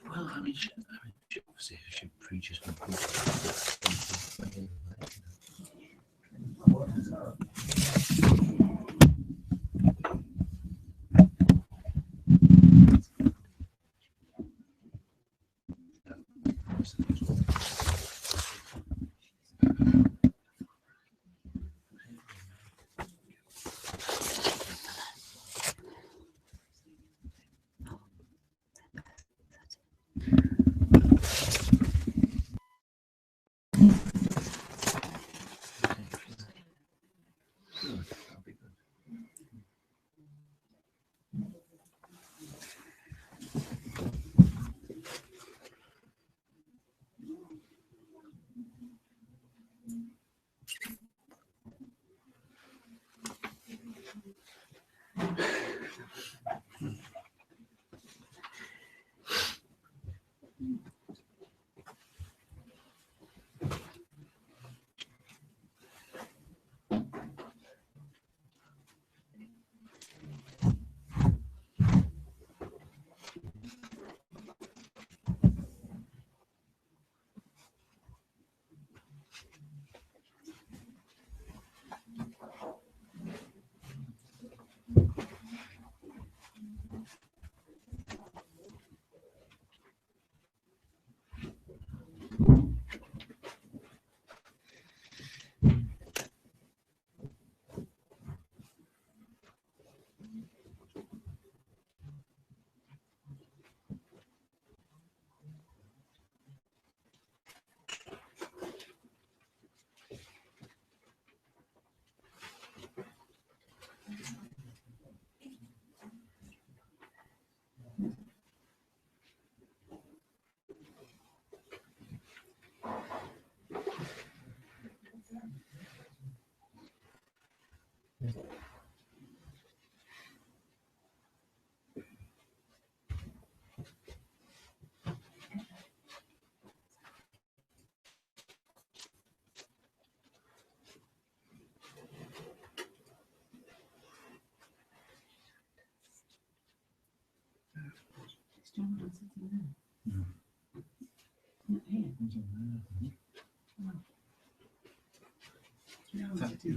Well, I mean, she obviously she preaches from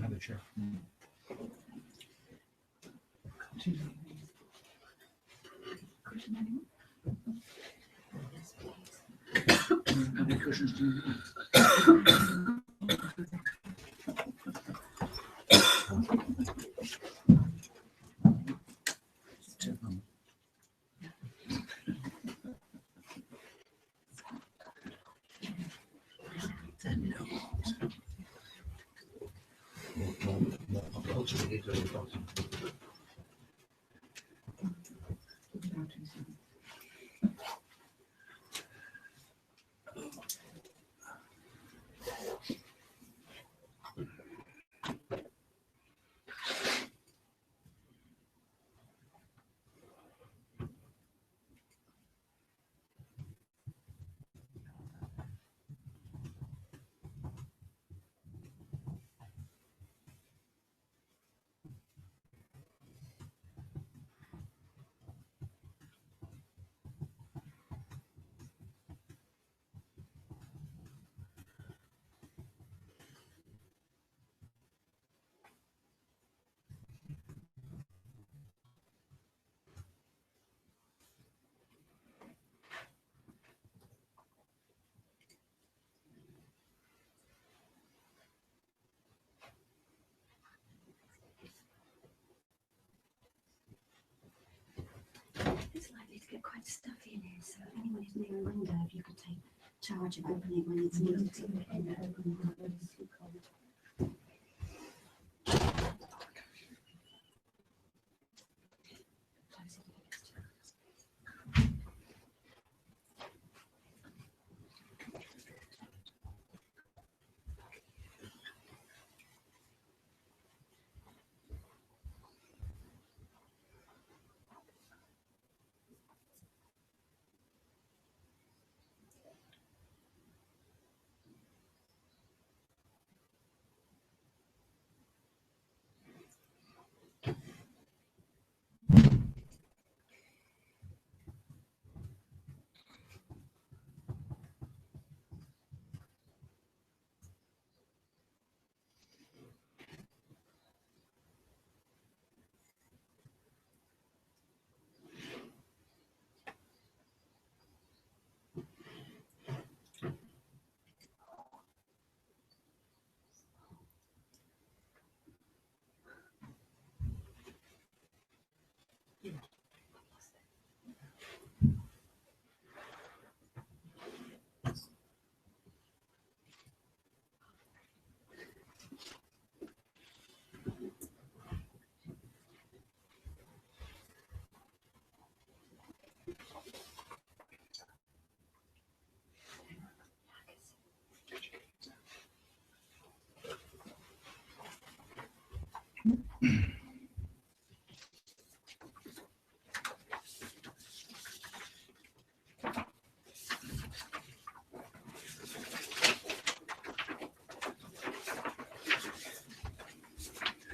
have a chair. How many cushions do you need? get quite stuffy in here, so if anyone is near a window, if you could take charge of opening it when it's needed to.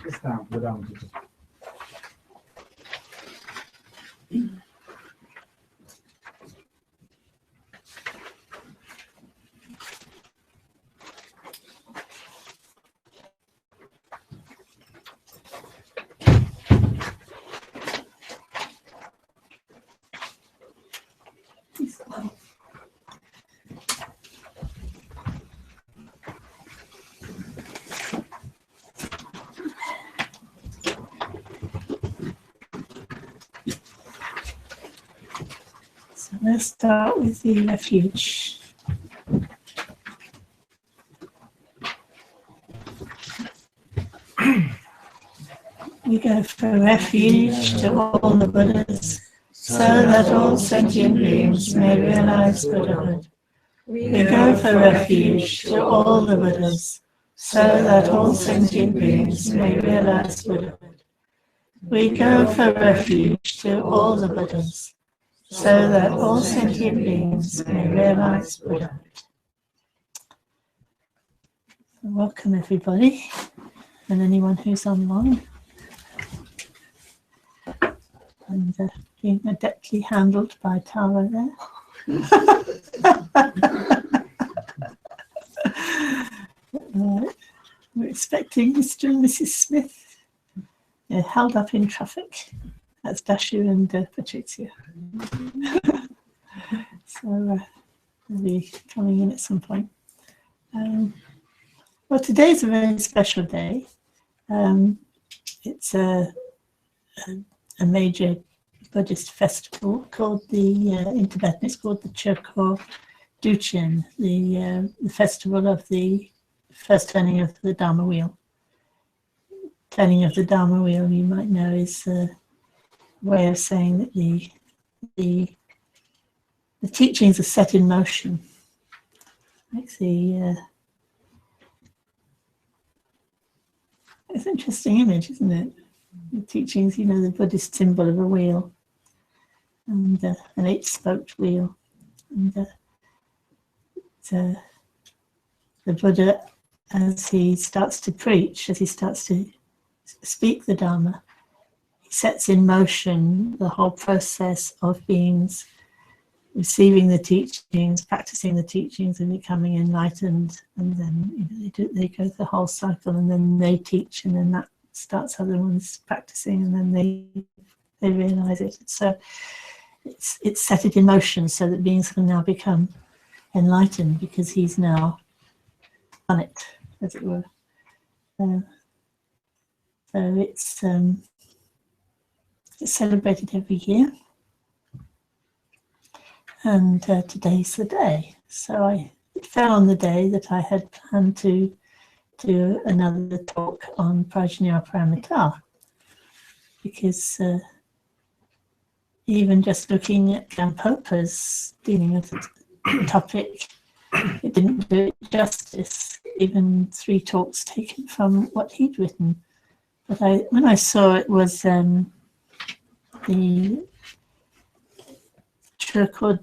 It's down, we're down. So let's start with the refuge. We go for refuge to all the Buddhas, so that all sentient beings may realize Buddhahood. We go for refuge to all the Buddhas, so that all sentient beings may realize Buddhahood. We go for refuge to all the Buddhas, so that all sentient beings may realize Buddhahood. Welcome everybody, and anyone who's online. And being adeptly handled by Tara there. We're expecting Mr. and Mrs. Smith. They're held up in traffic. That's Dashu and Patricia. So they'll be coming in at some point. Well, today's a very special day. It's a major Buddhist festival called in Tibetan it's called the Churko Duchen, the festival of the first turning of the Dharma wheel. Turning of the Dharma wheel, you might know, is a way of saying that the teachings are set in motion. It's an interesting image, isn't it? The teachings, you know, the Buddhist symbol of a wheel and an 8-spoked wheel. And the Buddha, as he starts to preach, as he starts to speak the Dharma, he sets in motion the whole process of beings receiving the teachings, practicing the teachings, and becoming enlightened. And then, you know, they go the whole cycle, and then they teach, and then that starts other ones practicing, and then they realize it. So it's set it in motion so that beings can now become enlightened because he's now done it, as it were. So it's celebrated every year. And today's the day. So it fell on the day that I had planned to do another talk on Prajnaparamita, because even just looking at Gampopa's dealing with the topic, it didn't do it justice, even 3 talks taken from what he'd written. But when I saw it was the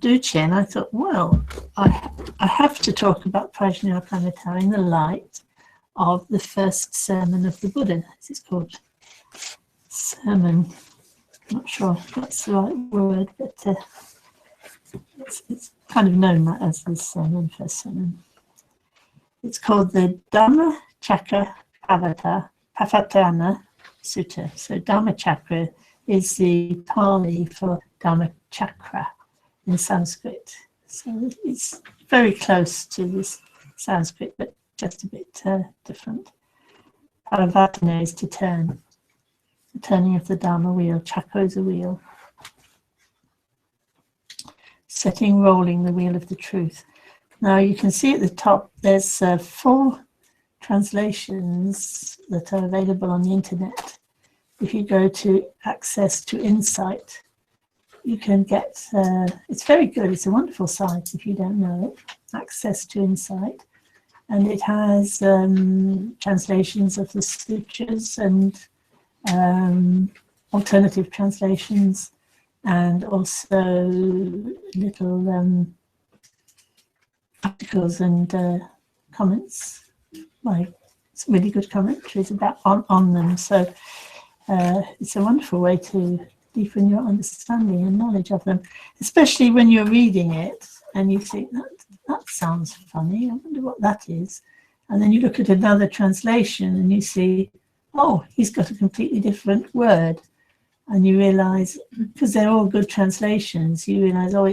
Duchen, I thought, well, I have to talk about Prajnaparamita in the light of the first sermon of the Buddha. This is called sermon. I'm not sure if that's the right word, but it's kind of known that as the sermon, first sermon. It's called the Dhamma Chakra Pavatana Sutta. So Dhamma Chakra is the Pali for Dhamma Chakra in Sanskrit. So it's very close to this Sanskrit, but just a bit different. Pavatana is to turn. The turning of the Dharma wheel. Chakra is a wheel. Setting, rolling the wheel of the truth. Now you can see at the top there's 4 translations that are available on the internet. If you go to Access to Insight, you can get, it's very good, it's a wonderful site if you don't know it, Access to Insight. And it has translations of the sutras and alternative translations, and also little articles and comments, like some really good commentaries about on them. So it's a wonderful way to deepen your understanding and knowledge of them, especially when you're reading it and you think that sounds funny, I wonder what that is. And then you look at another translation and you see, oh, he's got a completely different word. And you realize, because they're all good translations, you realize, oh,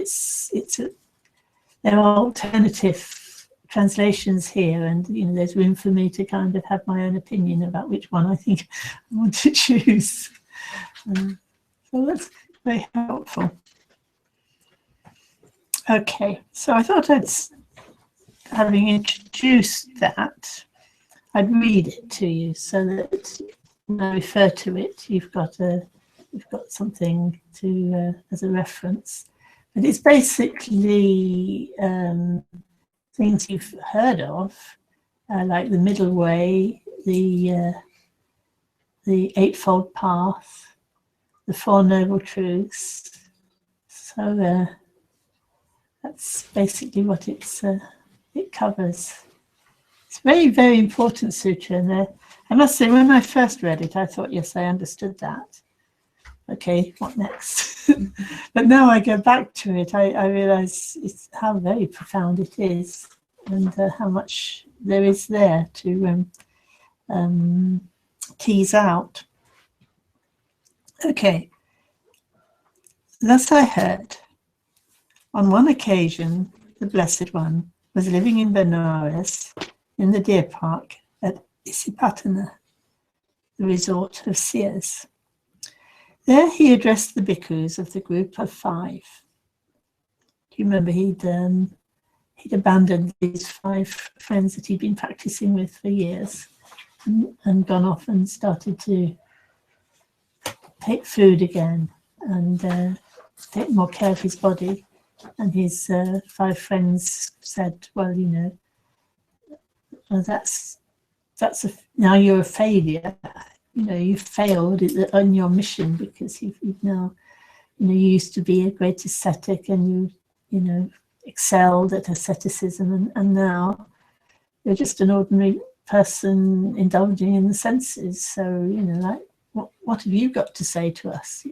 there are alternative translations here, and there's room for me to kind of have my own opinion about which one I think I want to choose. So that's very helpful. Okay, so I thought having introduced that, I'd read it to you so that when I refer to it, you've got something to as a reference. But it's basically things you've heard of, like the middle way, the Eightfold Path, the Four Noble Truths. So that's basically what it covers. It's a very, very important sutra, and I must say, when I first read it, I thought, yes, I understood that. Okay, what next? But now I go back to it, I realize how very profound it is, and how much there is there to tease out. Okay, thus I heard, on one occasion, the Blessed One was living in Benares, in the deer park at Isipatana, the resort of seers. There he addressed the bhikkhus of the group of 5. Do you remember he'd abandoned these 5 friends that he'd been practicing with for years and gone off and started to take food again and take more care of his body. And his 5 friends said, well, now you're a failure. You failed on your mission, because you've now, you used to be a great ascetic and you excelled at asceticism, and now you're just an ordinary person indulging in the senses. So, like, what have you got to say to us?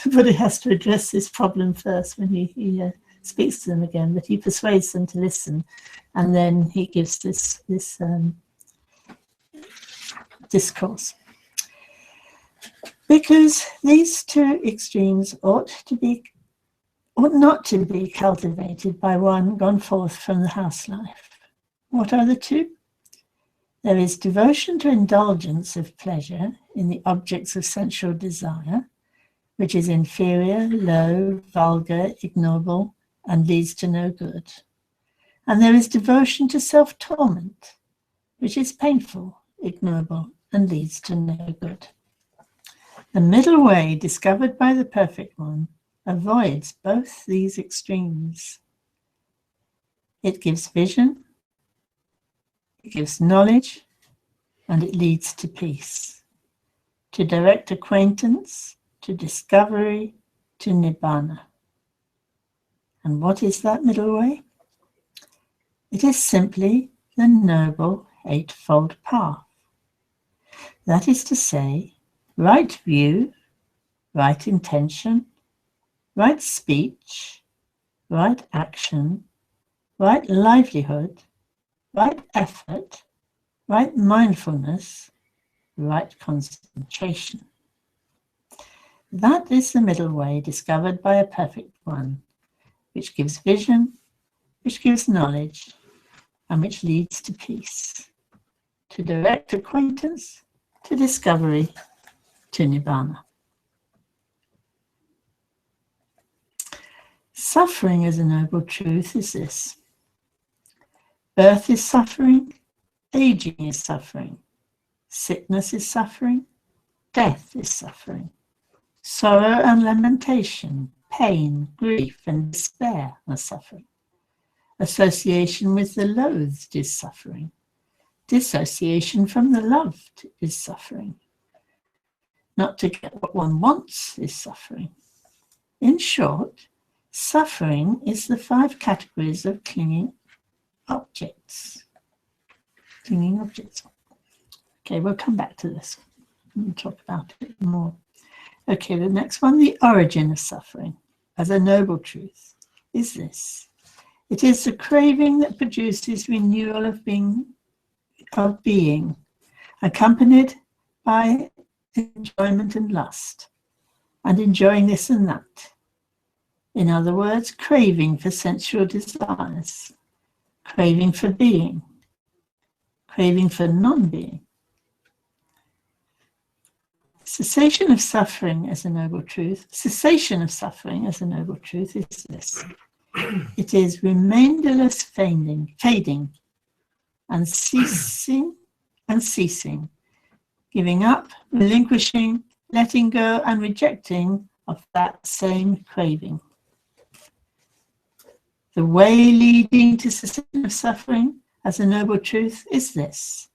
But he has to address this problem first when he speaks to them again, but he persuades them to listen, and then he gives this discourse. Because these 2 extremes ought not to be cultivated by one gone forth from the house life. What are the 2? There is devotion to indulgence of pleasure in the objects of sensual desire, which is inferior, low, vulgar, ignoble, and leads to no good. And there is devotion to self-torment, which is painful, ignorable, and leads to no good. The middle way, discovered by the Perfect One, avoids both these extremes. It gives vision, it gives knowledge, and it leads to peace, to direct acquaintance, to discovery, to nibbana. And what is that middle way? It is simply the Noble Eightfold Path. That is to say, right view, right intention, right speech, right action, right livelihood, right effort, right mindfulness, right concentration. That is the middle way discovered by a Perfect One, which gives vision, which gives knowledge, and which leads to peace, to direct acquaintance, to discovery, to nibbana. Suffering as a noble truth is this. Birth is suffering, aging is suffering, sickness is suffering, death is suffering, sorrow and lamentation, pain, grief, and despair are suffering. Association with the loathed is suffering. Dissociation from the loved is suffering. Not to get what one wants is suffering. In short, suffering is the 5 categories of clinging objects. Clinging objects. Okay, we'll come back to this and talk about it more. Okay, the next one, the origin of suffering as a noble truth is this. It is the craving that produces renewal of being, accompanied by enjoyment and lust, and enjoying this and that. In other words, craving for sensual desires, craving for being, craving for non-being. Cessation of suffering as a noble truth is this. It is remainderless fading, and ceasing, giving up, relinquishing, letting go, and rejecting of that same craving. The way leading to cessation of suffering as a noble truth is this.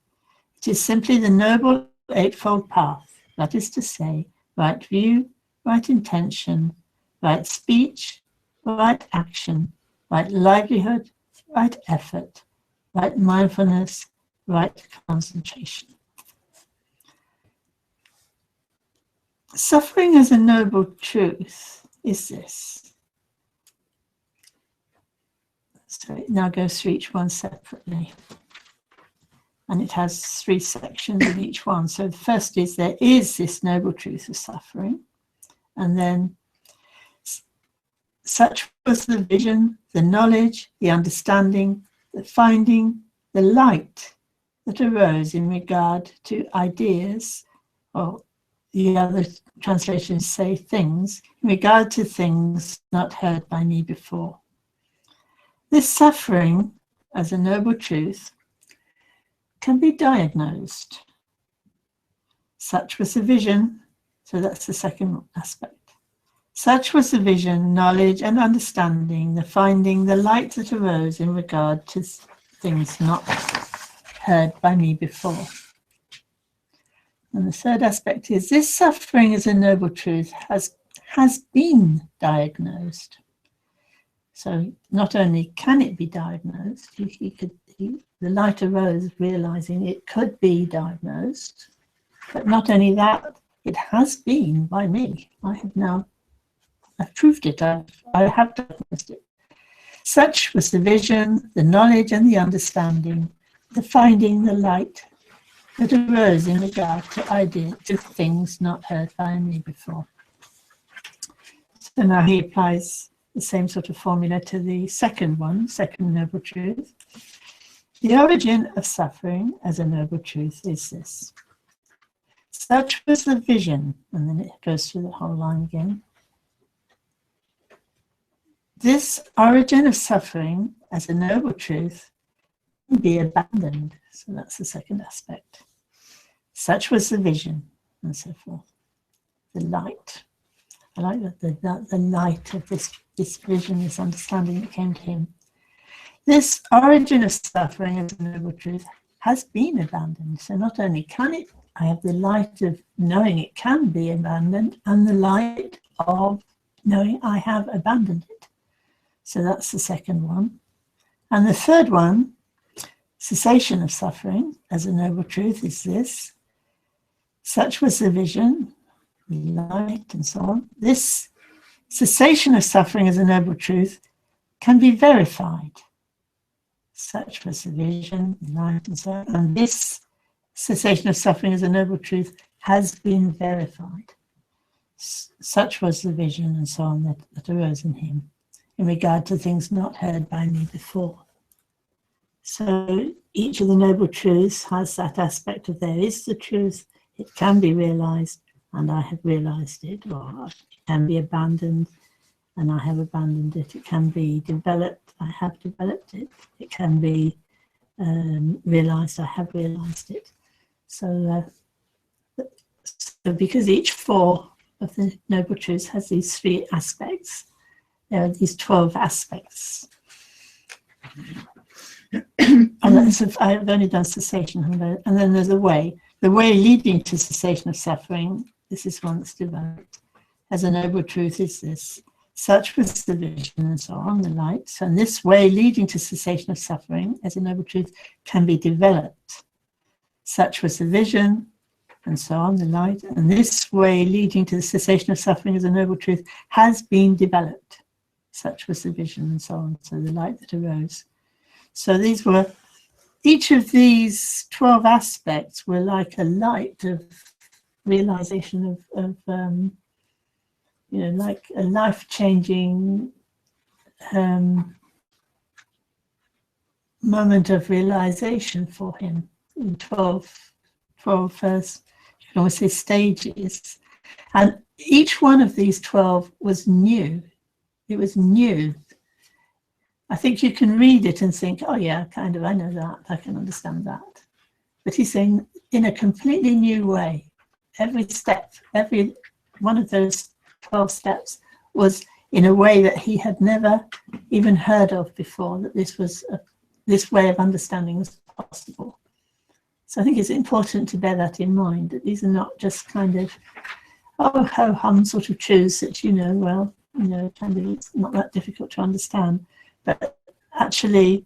It is simply the Noble Eightfold Path, that is to say, right view, right intention, right speech, right action, right livelihood, right effort, right mindfulness, right concentration. Suffering as a noble truth is this. So it now goes through each one separately. And it has 3 sections in each one. So the first is there is this noble truth of suffering. And then such was the vision, the knowledge, the understanding, the finding, the light that arose in regard to ideas, or the other translations say things, in regard to things not heard by me before. This suffering, as a noble truth, can be diagnosed. Such was the vision, so that's the second aspect. Such was the vision, knowledge and understanding, the finding, the light that arose in regard to things not heard by me before. And the third aspect is this suffering as a noble truth has been diagnosed. So not only can it be diagnosed, the light arose realizing it could be diagnosed, but not only that, it has been by me. I've proved it, I have diagnosed it. Such was the vision, the knowledge and the understanding, the finding, the light that arose in regard to things not heard by me before. So now he applies the same sort of formula to the second noble truth. The origin of suffering as a noble truth is this. Such was the vision, and then it goes through the whole line again. This origin of suffering as a noble truth can be abandoned. So that's the second aspect. Such was the vision, and so forth. The light. I like that the light of this vision, this understanding that came to him. This origin of suffering as a noble truth has been abandoned. So not only can it, I have the light of knowing it can be abandoned, and the light of knowing I have abandoned it. So that's the second one. And the third one, cessation of suffering as a noble truth, is this. Such was the vision, light, and so on. This cessation of suffering as a noble truth can be verified. Such was the vision, light, and so on. And this cessation of suffering as a noble truth has been verified. Such was the vision, and so on, that arose in him in regard to things not heard by me before. So each of the noble truths has that aspect of there is the truth, it can be realized, and I have realized it, or it can be abandoned, and I have abandoned it. It can be developed, I have developed it. It can be realized, I have realized it. So because each four of the noble truths has these three aspects, there are these 12 aspects. And so I've only done cessation, and then there's a way. The way leading to cessation of suffering, this is one that's developed. As a noble truth is this. Such was the vision, and so on, the light. And this way leading to cessation of suffering, as a noble truth, can be developed. Such was the vision, and so on, the light. And this way leading to the cessation of suffering, as a noble truth, has been developed. Such was the vision, and so on. So the light that arose. So these were, each of these 12 aspects were like a light of realization of like a life-changing moment of realization for him in 12 first, you can always say, stages. And each one of these 12 was new. It was new. I think you can read it and think, oh yeah, kind of, I know that, I can understand that. But he's saying in a completely new way. Every step, every one of those 12 steps was in a way that he had never even heard of before, that this way of understanding was possible. So I think it's important to bear that in mind, that these are not just kind of, oh, ho-hum sort of truths that, kind of it's not that difficult to understand. But actually,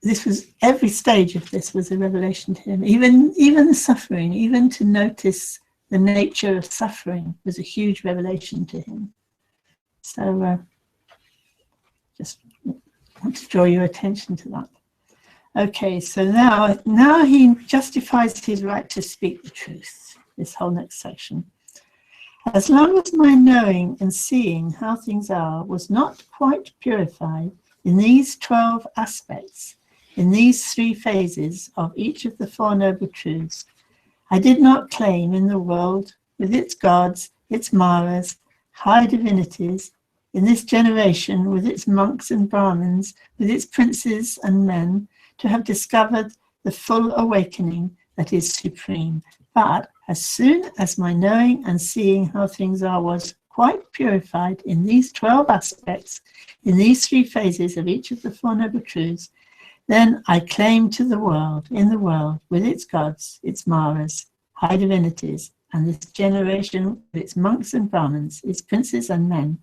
this was, every stage of this was a revelation to him. Even the suffering, even to notice the nature of suffering was a huge revelation to him. So just want to draw your attention to that. Okay, so now he justifies his right to speak the truth, this whole next section. As long as my knowing and seeing how things are was not quite purified in these 12 aspects, in these 3 phases of each of the 4 noble truths, I did not claim in the world, with its gods, its Maras, high divinities, in this generation, with its monks and Brahmins, with its princes and men, to have discovered the full awakening that is supreme. But as soon as my knowing and seeing how things are was quite purified in these 12 aspects, in these 3 phases of each of the 4 noble truths, then I claim to the world, in the world, with its gods, its Maras, high divinities, and this generation with its monks and Brahmins, its princes and men,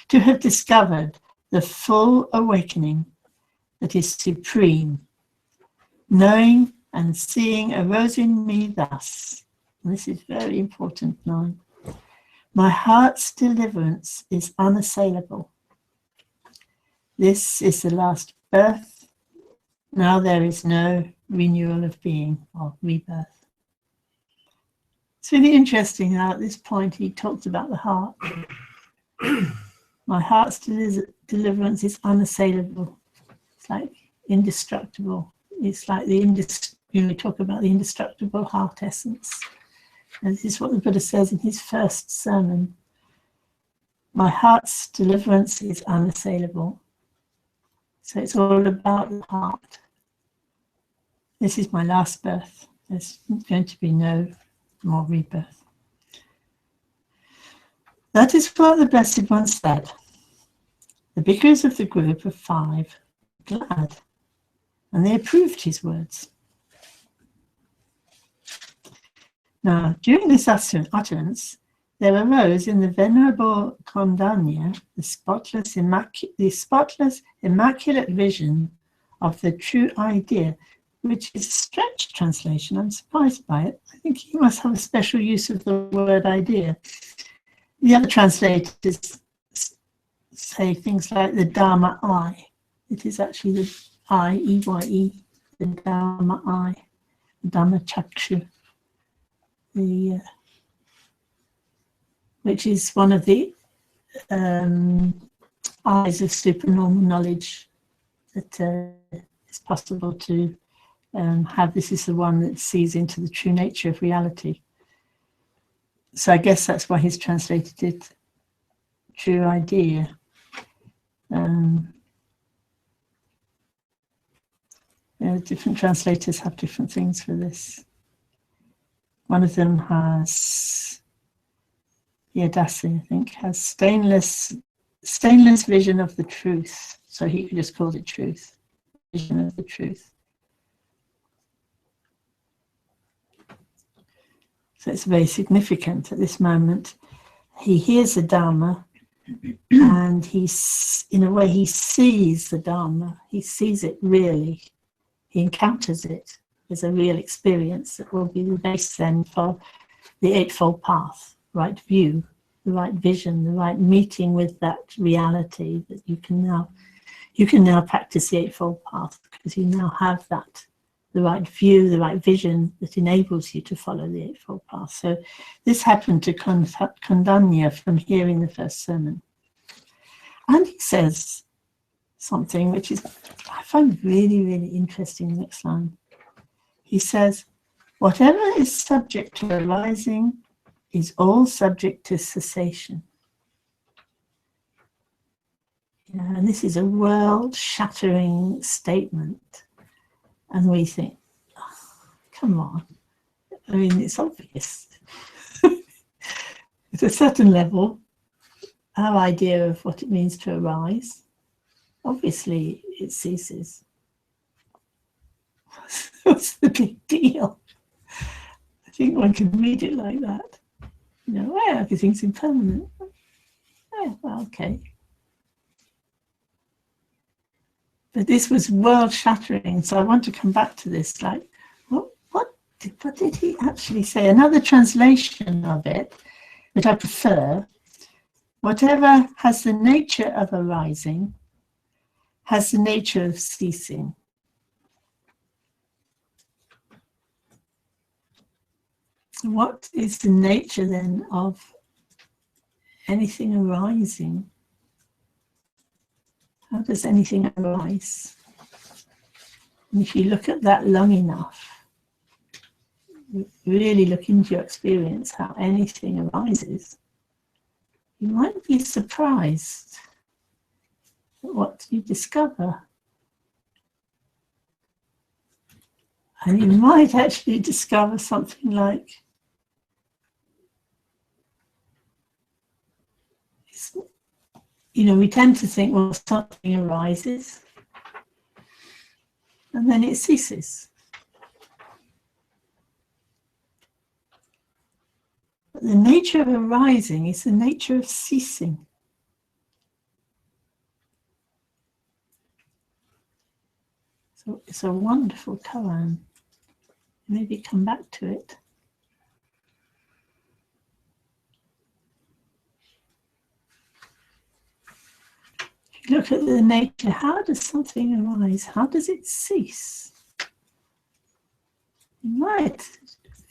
to have discovered the full awakening that is supreme. Knowing and seeing arose in me thus, and this is very important now. My heart's deliverance is unassailable. This is the last birth. Now there is no renewal of being or rebirth. It's really interesting how at this point he talks about the heart. My heart's deliverance is unassailable. It's like indestructible. It's like we talk about the indestructible heart essence. And this is what the Buddha says in his first sermon. My heart's deliverance is unassailable. So it's all about the heart. This is my last birth. There's going to be no more rebirth. That is what the Blessed One said. The bhikkhus of the group of 5 were glad, and they approved his words. Now, during this utterance, there arose in the Venerable Kondanya the spotless, immaculate vision of the true idea, which is a stretched translation. I'm surprised by it. I think he must have a special use of the word idea. The other translators say things like the Dharma eye. It is actually the I, E-Y-E, the Dharma eye, the Dharma chakshu, which is one of the eyes of supernormal knowledge that is possible to have. This is the one that sees into the true nature of reality. So I guess that's why he's translated it true idea. Different translators have different things for this. One of them has, Yadasi, I think, has stainless vision of the truth. So he could just call it truth, vision of the truth. So it's very significant at this moment. He hears the Dharma and in a way, he sees the Dharma. He sees it really. He encounters it as a real experience that will be the base then for the Eightfold Path, right view, the right vision, the right meeting with that reality that you can now practice the Eightfold Path because you now have that, the right view, the right vision that enables you to follow the Eightfold Path. So this happened to Kondanya from hearing the first sermon. And he says something which is, I find really, really interesting, the next line. He says, whatever is subject to arising is all subject to cessation. And this is a world-shattering statement. And we think, oh, come on. I mean, it's obvious. At a certain level, our idea of what it means to arise, obviously it ceases. What's the big deal? I think one can read it like that. Everything's impermanent. Well, okay. But this was world-shattering, so I want to come back to this. Like, what did he actually say? Another translation of it that I prefer: whatever has the nature of arising has the nature of ceasing. What is the nature then of anything arising? How does anything arise? And if you look at that long enough, really look into your experience, how anything arises, you might be surprised at what you discover. And you might actually discover something like, we tend to think, well, something arises and then it ceases. But the nature of arising is the nature of ceasing. So it's a wonderful koan. Maybe come back to it. Look at the nature. How does something arise? How does it cease?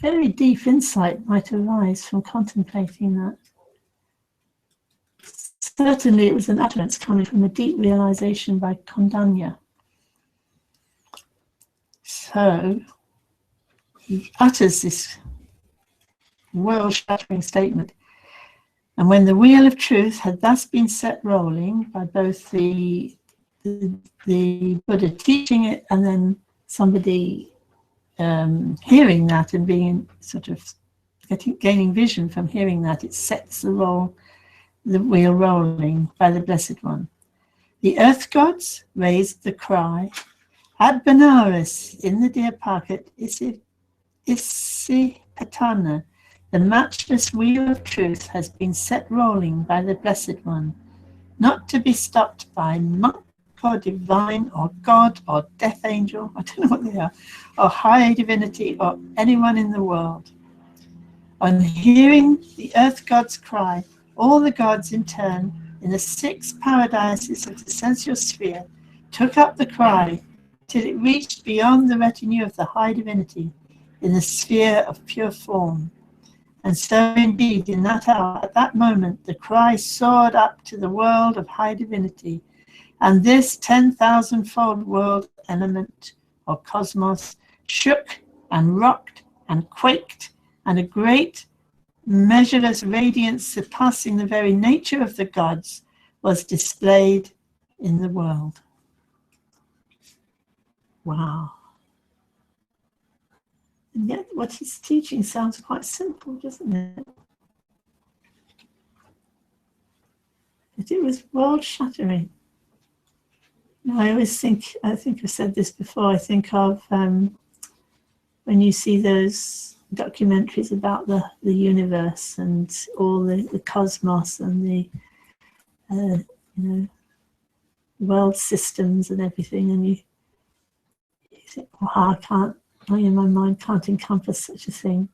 Very deep insight might arise from contemplating that. Certainly it was an utterance coming from a deep realization by Kondanya. So he utters this world-shattering statement. And when the wheel of truth had thus been set rolling by both the the Buddha teaching it, and then somebody hearing that and being sort of gaining vision from hearing that, it sets the wheel rolling by the Blessed One. The earth gods raised the cry, at Benares, in the deer park at Isipatana, the matchless wheel of truth has been set rolling by the Blessed One, not to be stopped by monk or divine or God or death angel, I don't know what they are, or high divinity or anyone in the world. On hearing the earth gods cry, all the gods in turn in the 6 paradises of the sensual sphere took up the cry till it reached beyond the retinue of the high divinity in the sphere of pure form. And so indeed in that hour, at that moment, the cry soared up to the world of high divinity, and this 10,000-fold world element or cosmos shook and rocked and quaked, and a great measureless radiance surpassing the very nature of the gods was displayed in the world. Wow. And yet what he's teaching sounds quite simple, doesn't it? But it was world-shattering. I always think, I think I've said this before, I think of when you see those documentaries about the universe and all the cosmos and the world systems and everything, and you think, wow, my mind can't encompass such a thing.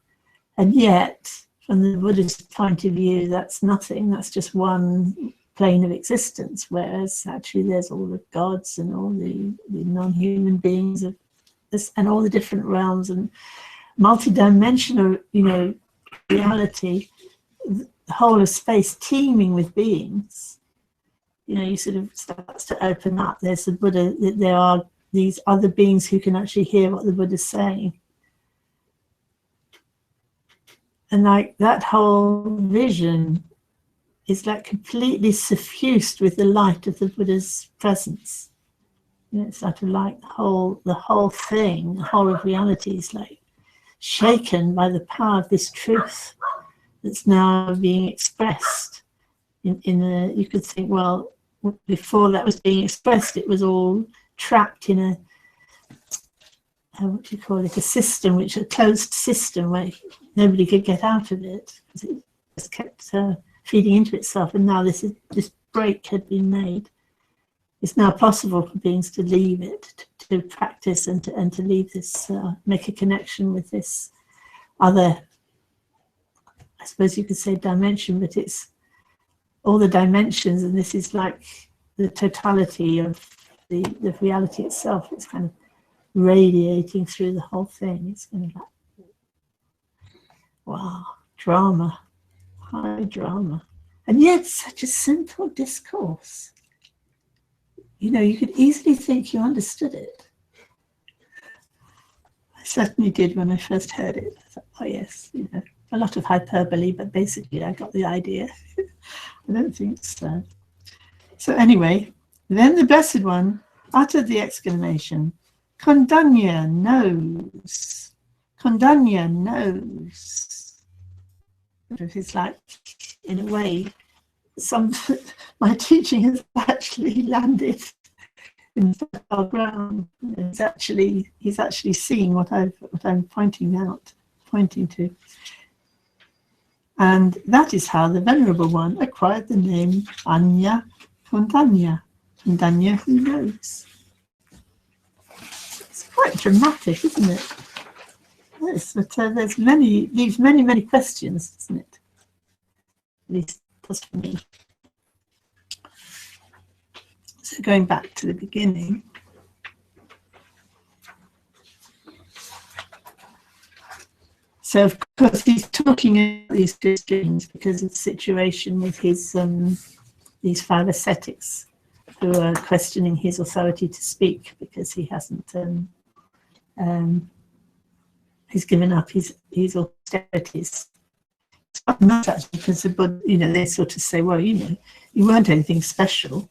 And yet, from the Buddhist point of view, that's nothing, that's just one plane of existence, whereas actually there's all the gods and all the non-human beings of this, and all the different realms and multi-dimensional, reality, the whole of space teeming with beings. You sort of starts to open up. There's the Buddha, there are these other beings who can actually hear what the Buddha's saying. And like that whole vision is like completely suffused with the light of the Buddha's presence. It's sort of like the whole thing, the whole of reality is like shaken by the power of this truth that's now being expressed. You could think, well, before that was being expressed, it was all trapped in a system, which a closed system where nobody could get out of it because it just kept feeding into itself. And now this break had been made. It's now possible for beings to leave it, to practice and to leave this, make a connection with this other, I suppose you could say dimension, but it's all the dimensions, and this is like the totality of the reality itself. It's kind of radiating through the whole thing. It's kind of like, wow, drama, high drama. And yet such a simple discourse. You could easily think you understood it. I certainly did when I first heard it. I thought, oh yes, a lot of hyperbole, but basically I got the idea. I don't think so. So anyway, then the Blessed One uttered the exclamation, Kondanya knows. Kondanya knows. It's like, in a way, my teaching has actually landed in fertile ground. He's actually seeing what I'm pointing to. And that is how the Venerable One acquired the name Anya Kondanya. Kondanya, who knows? It's quite dramatic, isn't it? Yes, but leaves many questions, doesn't it? At least it does for me. So going back to the beginning. So of course he's talking about these two streams because of the situation with his these 5 ascetics who are questioning his authority to speak because he hasn't he's given up his austerities. It's not actually because the Buddha, they sort of say, well, you weren't anything special.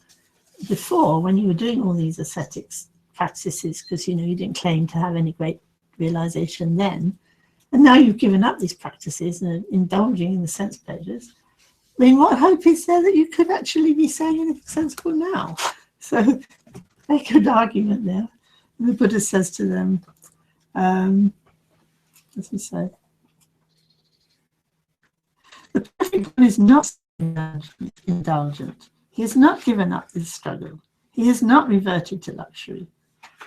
before, when you were doing all these ascetics practices, because you didn't claim to have any great realization then, and now you've given up these practices and are indulging in the sense pleasures, I mean, what hope is there that you could actually be saying anything sensible now? So, a good argument there. And the Buddha says to them, what does he say? The perfect one is not indulgent. He has not given up his struggle. He has not reverted to luxury.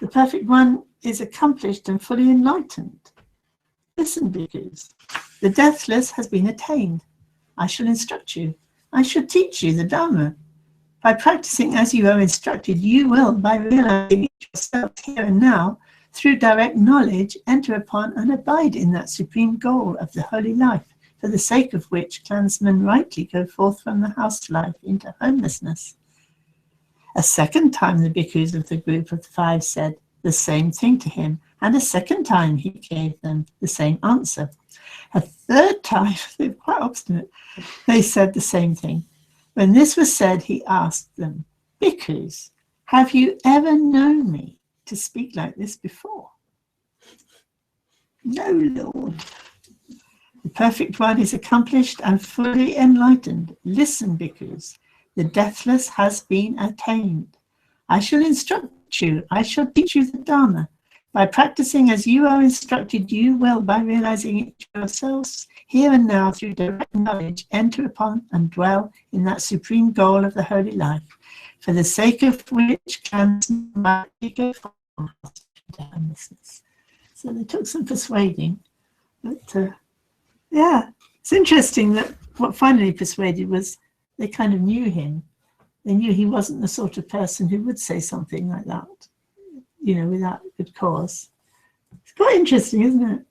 The perfect one is accomplished and fully enlightened. Listen, bhikkhus, the deathless has been attained. I shall instruct you. I shall teach you the Dharma. By practicing as you are instructed, you will, by realizing it yourself here and now, through direct knowledge, enter upon and abide in that supreme goal of the holy life, for the sake of which clansmen rightly go forth from the house life into homelessness. A second time the bhikkhus of the group of the 5 said the same thing to him, and a second time he gave them the same answer. A third time, they were quite obstinate, they said the same thing. When this was said, he asked them, "Bhikkhus, have you ever known me to speak like this before?" "No, Lord." "The perfect one is accomplished and fully enlightened. Listen, bhikkhus, the deathless has been attained. I shall instruct you. I shall teach you the Dharma. By practicing as you are instructed, you will, by realizing it yourselves, here and now, through direct knowledge, enter upon and dwell in that supreme goal of the holy life, for the sake of which clansmen might go from homelessness." So they took some persuading, but yeah, it's interesting that what finally persuaded was they kind of knew him. They knew he wasn't the sort of person who would say something like that, without good cause. It's quite interesting, isn't it?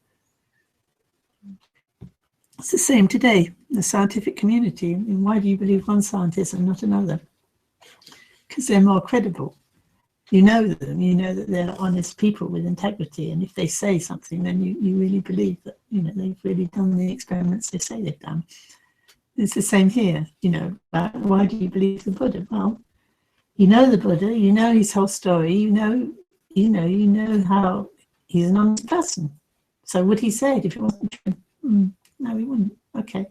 It's the same today, the scientific community. I mean, why do you believe one scientist and not another? Because they're more credible. You know them, you know that they're honest people with integrity, and if they say something, then you really believe that, they've really done the experiments they say they've done. It's the same here, why do you believe the Buddha? Well, you know the Buddha, you know his whole story, you know how he's an honest person. So would he say it if it wasn't true? No, he wouldn't. Okay.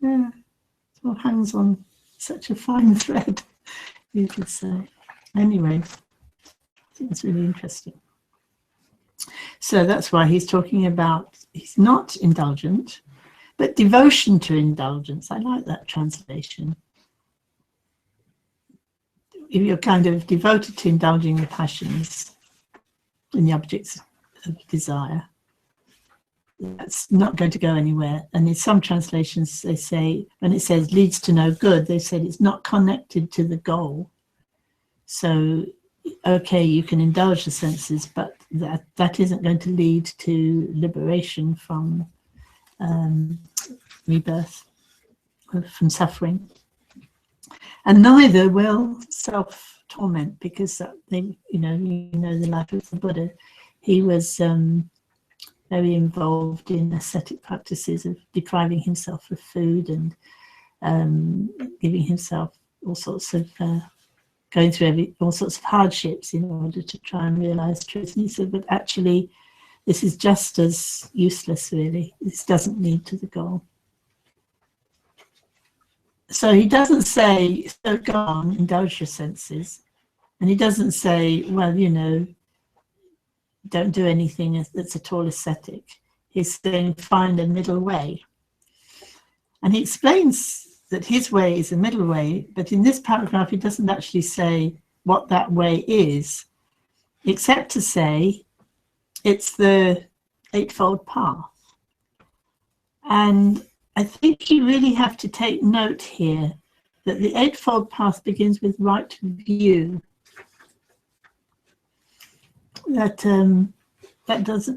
Yeah, it all hangs on such a fine thread, you could say. Anyway, I think it's really interesting. So that's why he's talking about, he's not indulgent, but devotion to indulgence. I like that translation. If you're kind of devoted to indulging the passions and the objects of desire, that's not going to go anywhere. And in some translations, they say, when it says leads to no good, they said it's not connected to the goal. So, okay, you can indulge the senses, but that isn't going to lead to liberation from rebirth, from suffering. And neither will self-torment, because you know the life of the Buddha. He was very involved in ascetic practices of depriving himself of food and giving himself all sorts of going through all sorts of hardships in order to try and realize truth. And he said, but actually, this is just as useless, really. This doesn't lead to the goal. So he doesn't say, so go on, indulge your senses. And he doesn't say, well, don't do anything that's at all ascetic. He's saying, find a middle way. And he explains that his way is a middle way, but in this paragraph, he doesn't actually say what that way is, except to say it's the Eightfold Path. And I think you really have to take note here that the Eightfold Path begins with right view. That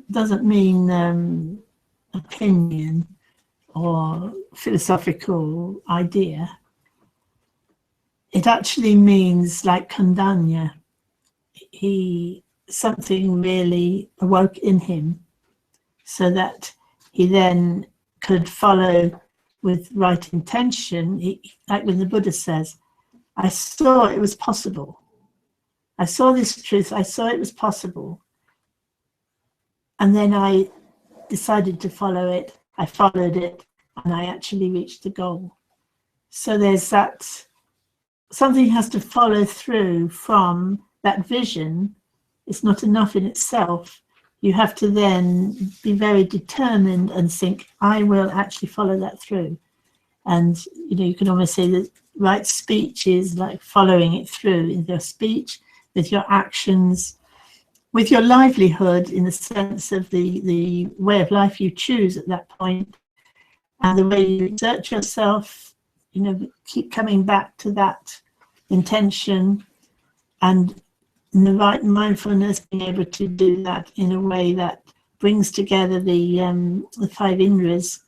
doesn't mean opinion or philosophical idea. It actually means like Kondanya. Something really awoke in him, so that he then could follow with right intention. Like when the Buddha says, I saw it was possible. I saw this truth, I saw it was possible. And then I decided to follow it. I followed it, and I actually reached the goal. So there's that, something has to follow through from that vision. It's not enough in itself. You have to then be very determined and think, I will actually follow that through. And, you know, you can almost say that right speech is like following it through in your speech, with your actions, with your livelihood, in the sense of the way of life you choose at that point, and the way you exert yourself, you know, keep coming back to that intention, and in the right mindfulness, being able to do that in a way that brings together the 5 indriyas,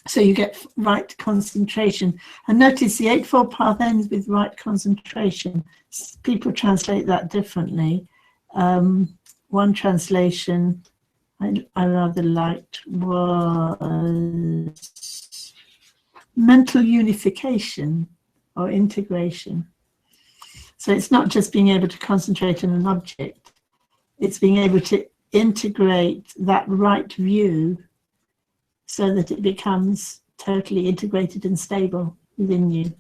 so you get right concentration. And notice the Eightfold Path ends with right concentration. People translate that differently. One translation I rather liked was mental unification or integration. So it's not just being able to concentrate on an object, it's being able to integrate that right view so that it becomes totally integrated and stable within you.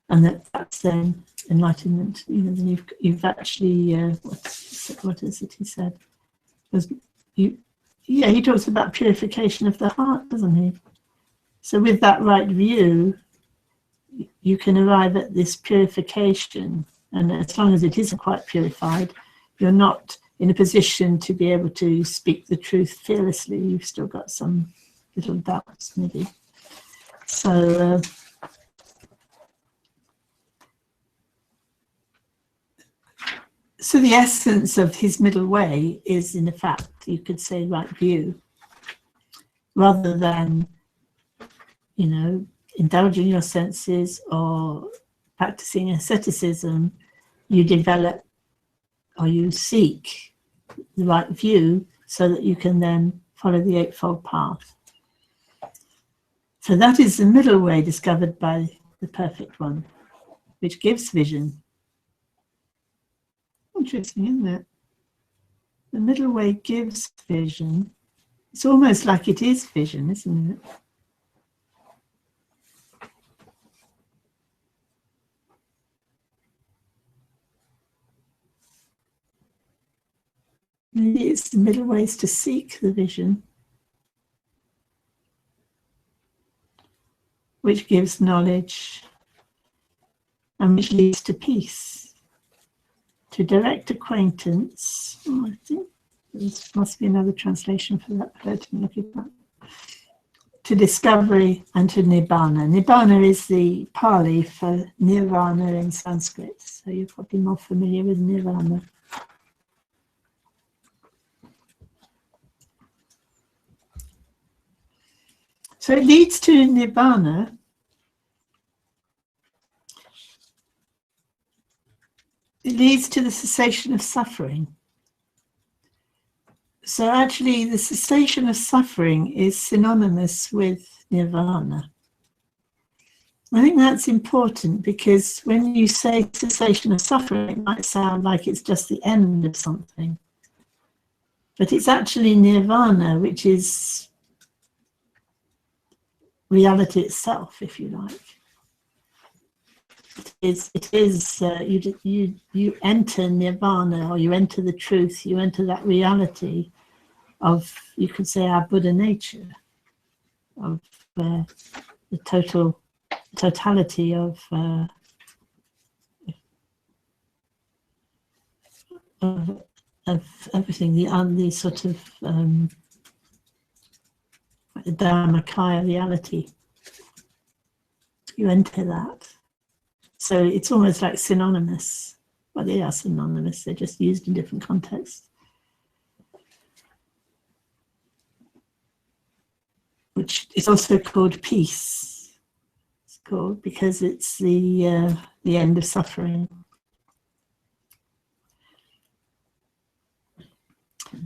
And that's then enlightenment. You know, then you've actually, what is it he said? He talks about purification of the heart, doesn't he? So with that right view, you can arrive at this purification, and as long as it isn't quite purified, you're not in a position to be able to speak the truth fearlessly. You've still got some little doubts, maybe. So the essence of his middle way is, in effect, you could say, right view, rather than, you know, indulging your senses or practicing asceticism. You develop or you seek the right view so that you can then follow the Eightfold Path. So that is the middle way discovered by the Perfect One, which gives vision. Interesting, isn't it? The middle way gives vision. It's almost like it is vision, isn't it? Maybe it's the middle ways to seek the vision, which gives knowledge and which leads to peace, to direct acquaintance. Oh, I think there must be another translation for that, but I didn't look at that. To discovery and to nibbana. Nibbana is the Pali for nirvana in Sanskrit, so you're probably more familiar with nirvana. So it leads to nibbana. It leads to the cessation of suffering. So actually the cessation of suffering is synonymous with nirvana. I think that's important, because when you say cessation of suffering, it might sound like it's just the end of something. But it's actually nirvana, which is reality itself, if you like. You enter nirvana, or you enter the truth, you enter that reality of, you could say, our Buddha nature, of the totality of everything, the sort of the Dharmakaya reality. You enter that. So it's almost like synonymous. Well, they are synonymous, they're just used in different contexts. Which is also called peace. It's called because it's the end of suffering.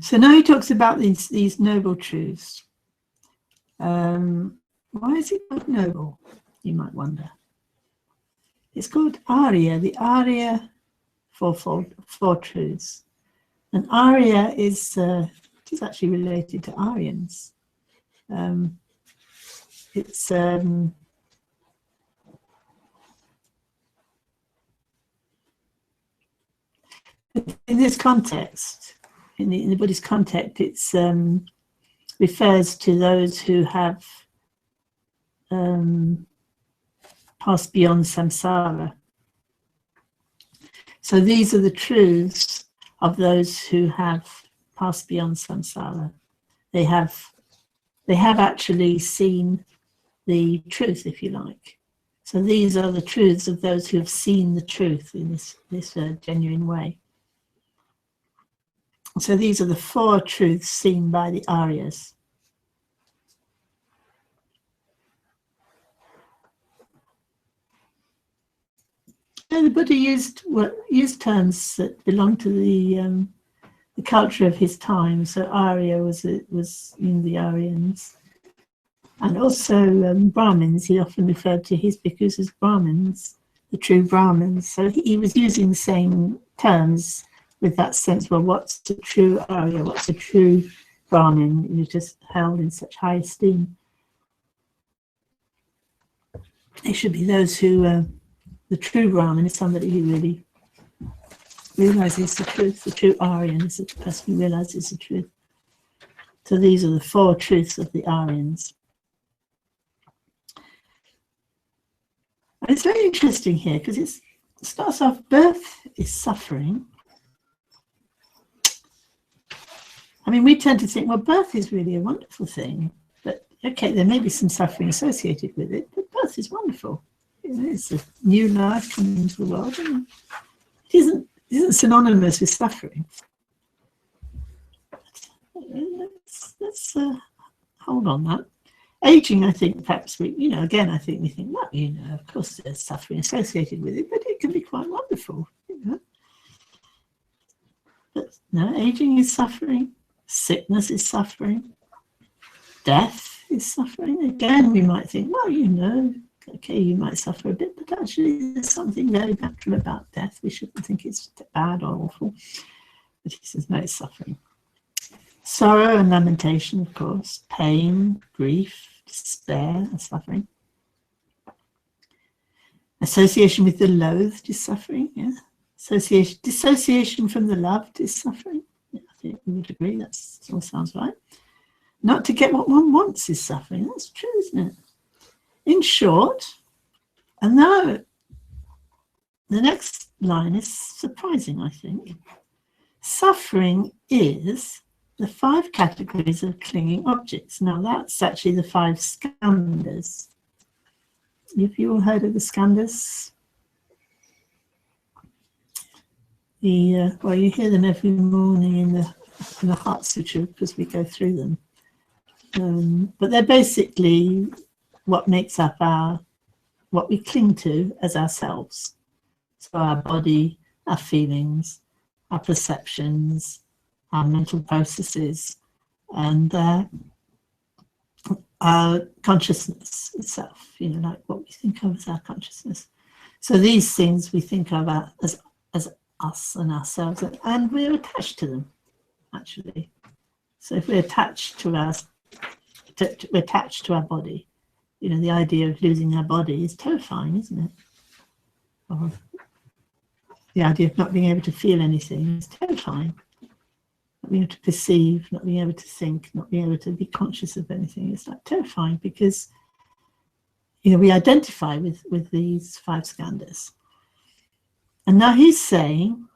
So now he talks about these noble truths. Why is it called noble, you might wonder? It's called Arya, the Arya Four Truths. And Arya is actually related to Aryans. It's in this context, in the Buddhist context, it's refers to those who have passed beyond samsara. So these are the truths of those who have passed beyond samsara. They have actually seen the truth, if you like. So these are the truths of those who have seen the truth in this genuine way. So these are the 4 truths seen by the Aryas. And the Buddha used terms that belong to the culture of his time. So Arya was in the Aryans, and also Brahmins. He often referred to his bhikkhus as Brahmins, the true Brahmins. So he was using the same terms with that sense. Well, what's a true Arya? What's a true Brahmin? You're just held in such high esteem. They should be those who. The true Brahmin is somebody who really realizes the truth. The true Aryan is the person who realizes the truth. So these are the 4 truths of the Aryans. And it's very interesting here because it starts off, birth is suffering. I mean, we tend to think, well, birth is really a wonderful thing. But, okay, there may be some suffering associated with it, but birth is wonderful. It's a new life coming into the world. And it isn't synonymous with suffering. Let's hold on that. Aging, I think, perhaps I think we think, well, of course there's suffering associated with it, but it can be quite wonderful, But no, aging is suffering, sickness is suffering, death is suffering. Again, we might think, well, okay, you might suffer a bit, but actually there's something very natural about death. We shouldn't think it's bad or awful. But he says, no, it's suffering. Sorrow and lamentation, of course. Pain, grief, despair and suffering. Association with the loathed is suffering, yeah. Dissociation from the loved is suffering. Yeah, I think we would agree, that all sounds right. Not to get what one wants is suffering. That's true, isn't it? In short, and now the next line is surprising, I think. Suffering is the 5 categories of clinging objects. Now that's actually the 5 skandhas. Have you all heard of the skandhas? Well, you hear them every morning in the Heart Sutra because we go through them. But they're basically what makes up what we cling to as ourselves. So our body, our feelings, our perceptions, our mental processes, and our consciousness itself, like what we think of as our consciousness. So these things we think of as us and ourselves, and we're attached to them, actually. So if we're attached to our body, the idea of losing our body is terrifying, isn't it? Or the idea of not being able to feel anything is terrifying. Not being able to perceive, not being able to think, not being able to be conscious of anything. It's like terrifying because, we identify with these 5 skandhas. And now he's saying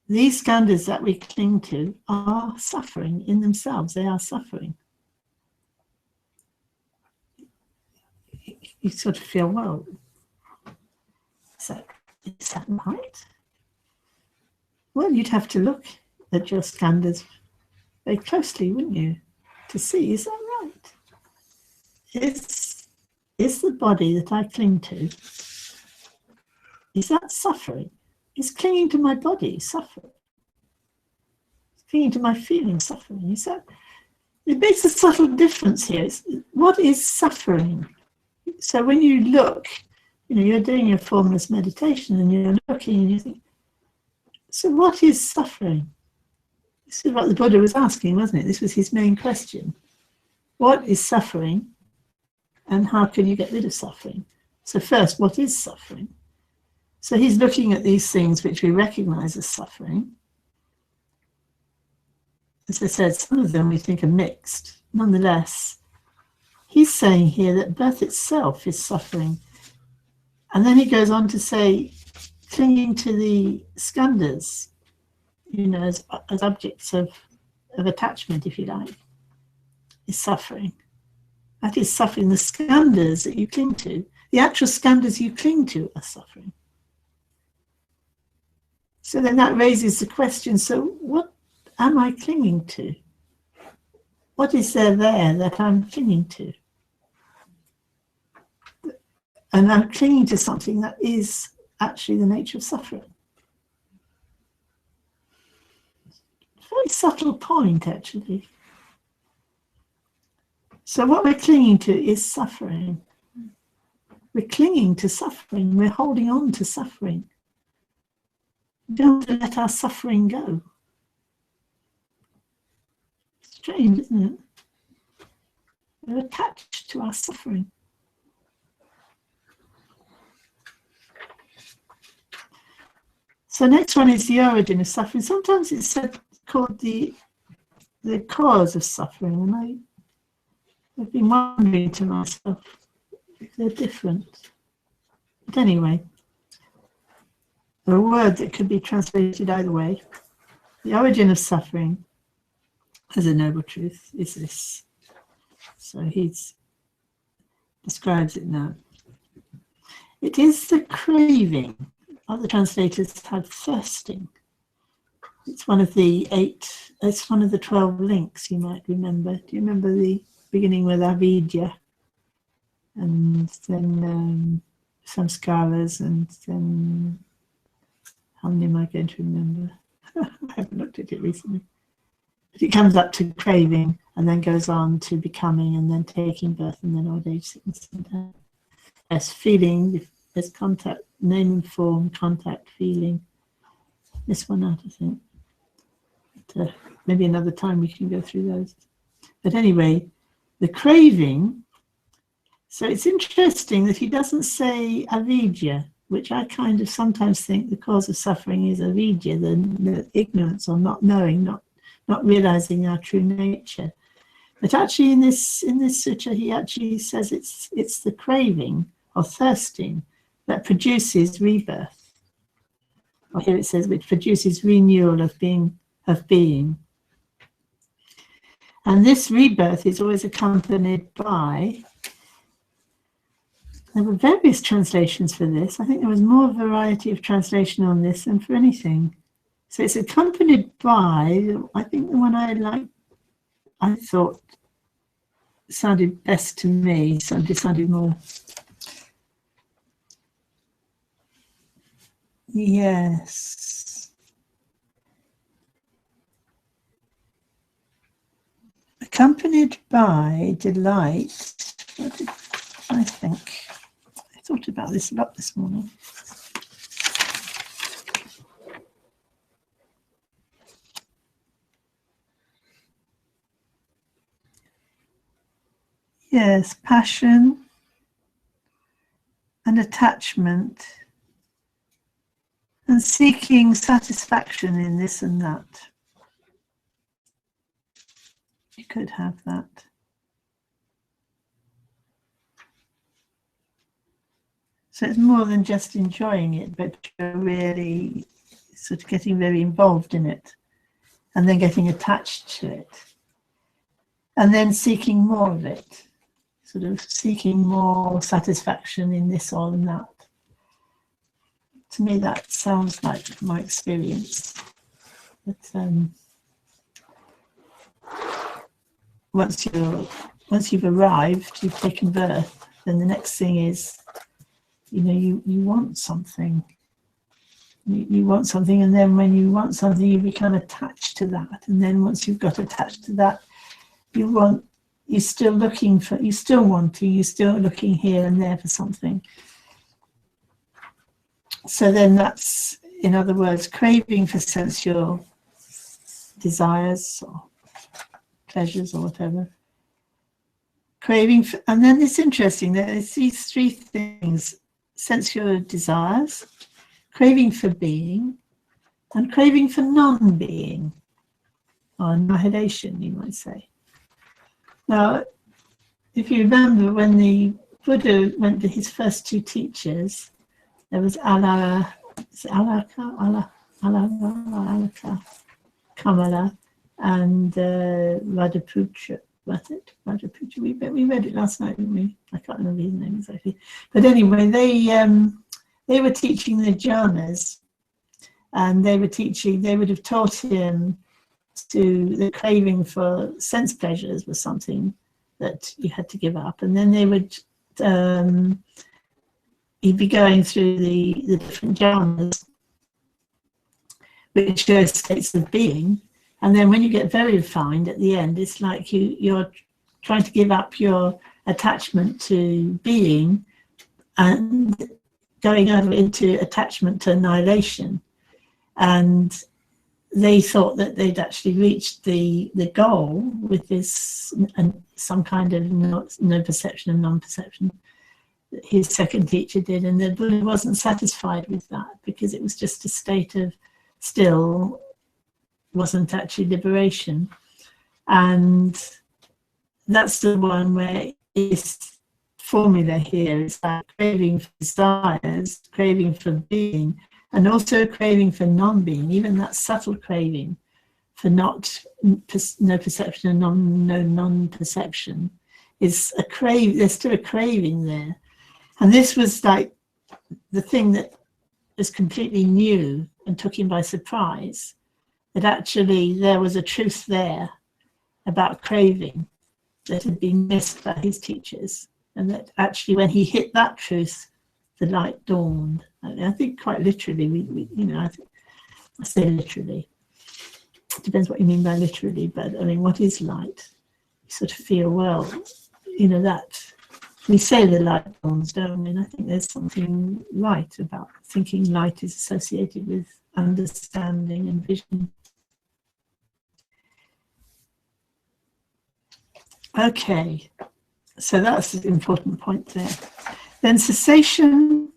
these skandhas that we cling to are suffering in themselves. They are suffering. You sort of feel, well, is that right? Well, you'd have to look at your skandhas very closely, wouldn't you, to see, is that right? Is the body that I cling to, is that suffering? Is clinging to my body suffering? Is clinging to my feelings suffering? Is that? It makes a subtle difference here. What is suffering? So when you look you're doing your formless meditation and you're looking and you think, so what is suffering? This is what the Buddha was asking, wasn't it? This was his main question. What is suffering and how can you get rid of suffering? So first, what is suffering? So he's looking at these things which we recognize as suffering. As I said, some of them we think are mixed. Nonetheless, he's saying here that birth itself is suffering. And then he goes on to say, clinging to the skandhas, as objects of attachment, if you like, is suffering. That is suffering. The skandhas that you cling to, the actual skandhas you cling to are suffering. So then that raises the question, so what am I clinging to? What is there that I'm clinging to? And I'm clinging to something that is actually the nature of suffering. Very subtle point, actually. So what we're clinging to is suffering. We're clinging to suffering. We're holding on to suffering. We don't want to let our suffering go. Strange, isn't it? We're attached to our suffering. So next one is the origin of suffering. Sometimes it's called the cause of suffering, and I've been wondering to myself if they're different. But anyway, a word that could be translated either way. The origin of suffering, as a noble truth, is this. So he describes it now. It is the craving. Other translators have thirsting. It's one of the 12 links, you might remember. Do you remember the beginning with avidya? And then samskaras, and then how many am I going to remember? I haven't looked at it recently. But it comes up to craving and then goes on to becoming and then taking birth and then old age, sickness and death. There's feeling, there's contact, name and form, contact, feeling. This one out, I think. But, maybe another time we can go through those. But anyway, the craving, so it's interesting that he doesn't say avidya, which I kind of sometimes think the cause of suffering is avidya, the ignorance or not knowing, not realizing our true nature. But actually in this sutra, he actually says it's the craving or thirsting that produces rebirth. Or here it says, which produces renewal of being. And this rebirth is always accompanied by, there were various translations for this. I think there was more variety of translation on this than for anything. So it's accompanied by, I think the one I thought sounded best to me, sounded more, yes. Accompanied by delight. What did I think? I thought about this a lot this morning. Yes, passion and attachment and seeking satisfaction in this and that. You could have that. So it's more than just enjoying it, but you're really sort of getting very involved in it and then getting attached to it and then seeking more of it, sort of seeking more satisfaction in this or in that. To me, that sounds like my experience. But once you've arrived, you've taken birth, then the next thing is, you want something. You want something, and then when you want something, you become attached to that. And then once you've got attached to that, you're still looking here and there for something. So then that's, in other words, craving for sensual desires or pleasures or whatever. Craving for, and then it's interesting that it's these three things: sensual desires, craving for being, and craving for non-being, or annihilation, you might say. Now, if you remember, when the Buddha went to his first two teachers, there was Alaka, Kamala, and Radhaputra. Was it Radhaputra? We read it last night, didn't we? I can't remember his name exactly. But anyway, they were teaching the jhanas, and they would have taught him to the craving for sense pleasures was something that you had to give up, and then they would he'd be going through the different jhanas, which are states of being, and then when you get very refined at the end, it's like you're trying to give up your attachment to being and going over into attachment to annihilation. And they thought that they'd actually reached the goal with this some kind of no perception and non-perception. His second teacher did, and the Buddha wasn't satisfied with that because it was just a state of still, wasn't actually liberation. And that's the one where this formula here is that craving for desires, craving for being, and also craving for non-being, even that subtle craving for no perception and no non-perception is a crave. There's still a craving there. And this was like the thing that was completely new and took him by surprise, that actually there was a truth there about craving that had been missed by his teachers, and that actually when he hit that truth, the light dawned. I think quite literally, I say literally. It depends what you mean by literally, but I mean, what is light? You sort of feel, well, that we say the light dawns, don't we? And I think there's something right about thinking light is associated with understanding and vision. Okay, so that's an important point there. Then cessation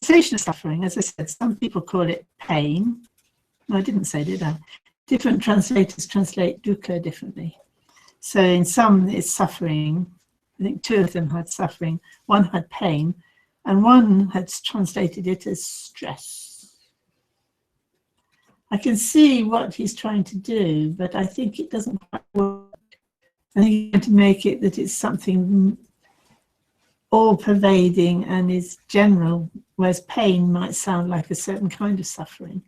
of suffering, as I said, some people call it pain. No, I didn't say, did I? Different translators translate dukkha differently. So in some it's suffering. I think two of them had suffering. One had pain, and one had translated it as stress. I can see what he's trying to do, but I think it doesn't quite work. I think he's trying to make it that it's something all-pervading and is general, whereas pain might sound like a certain kind of suffering,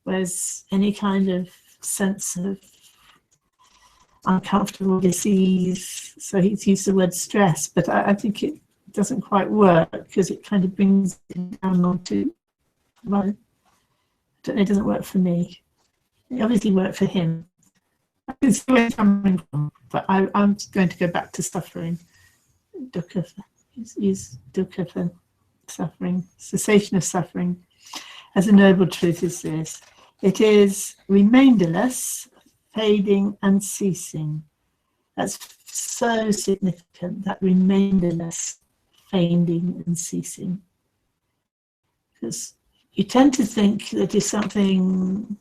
whereas any kind of sense of uncomfortable disease, so he's used the word stress, but I think it doesn't quite work because it kind of brings it down onto, well, I don't know, it doesn't work for me. It obviously worked for him. I can see where he's coming from, but I'm going to go back to suffering. Dukkha, use dukkha for suffering. Cessation of suffering as a noble truth is this: it is remainderless, fading and ceasing. That's so significant, that remainderless, fading and ceasing. Because you tend to think that if something,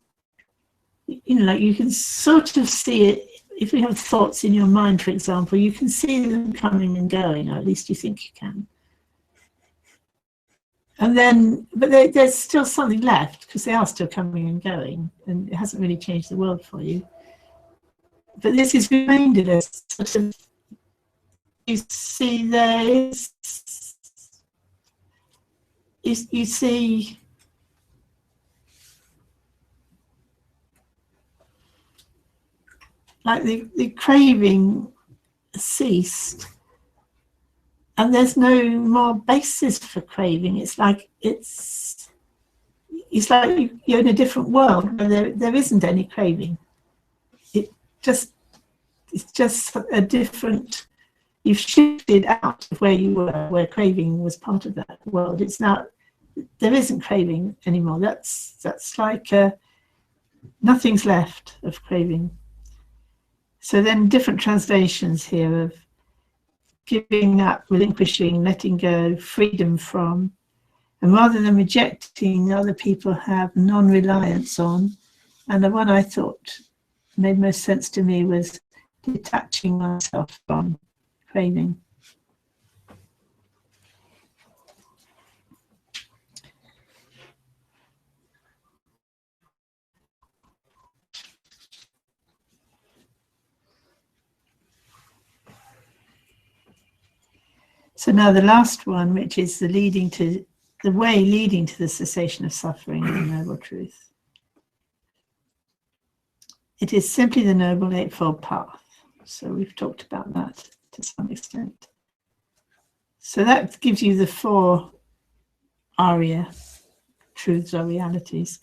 like you can sort of see it, if you have thoughts in your mind, for example, you can see them coming and going, or at least you think you can. And then, but there's still something left, because they are still coming and going, and it hasn't really changed the world for you. But this is remainderless. Sort of, you see there is, you see like the craving ceased, and there's no more basis for craving. It's like you're in a different world where there isn't any craving. It's just a different, you've shifted out of where you were, where craving was part of that world. It's now there isn't craving anymore. That's like nothing's left of craving. So then different translations here of giving up, relinquishing, letting go, freedom from, and rather than rejecting, other people have non-reliance on. And the one I thought made most sense to me was detaching myself from craving. So now the last one, which is the way leading to the cessation of suffering, is the Noble Truth. It is simply the Noble Eightfold Path. So we've talked about that to some extent. So that gives you the 4 Arya truths or realities.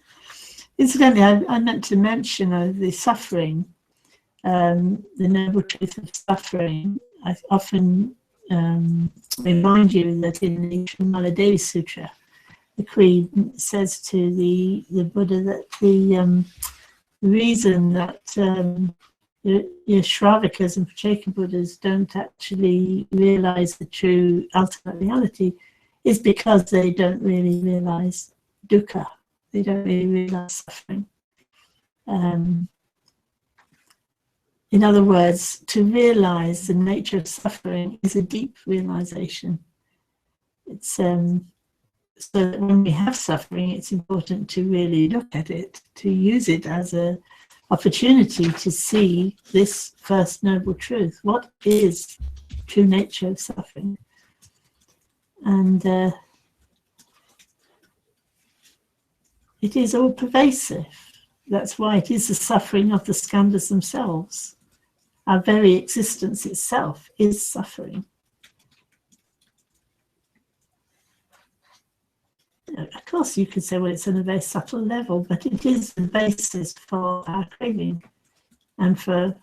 Incidentally, I meant to mention the suffering, the Noble Truth of suffering. I often remind you that in the Srimala Devi Sutra, the Queen says to the Buddha that the reason that your Shravakas and Pratyeka Buddhas don't actually realize the true ultimate reality is because they don't really realize dukkha. They don't really realize suffering. In other words, to realize the nature of suffering is a deep realization. It's so that when we have suffering, it's important to really look at it, to use it as an opportunity to see this first noble truth. What is true nature of suffering? And it is all pervasive. That's why it is the suffering of the skandhas themselves. Our very existence itself is suffering. Of course, you could say, well, it's on a very subtle level, but it is the basis for our craving and for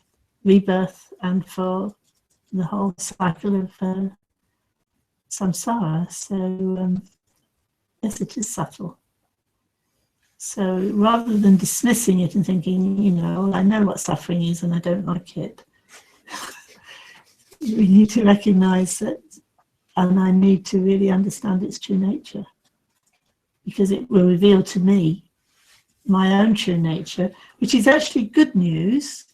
rebirth and for the whole cycle of samsara. So, yes, it is subtle. So rather than dismissing it and thinking, you know, I know what suffering is and I don't like it, we need to recognize that, and I need to really understand its true nature, because it will reveal to me my own true nature, which is actually good news.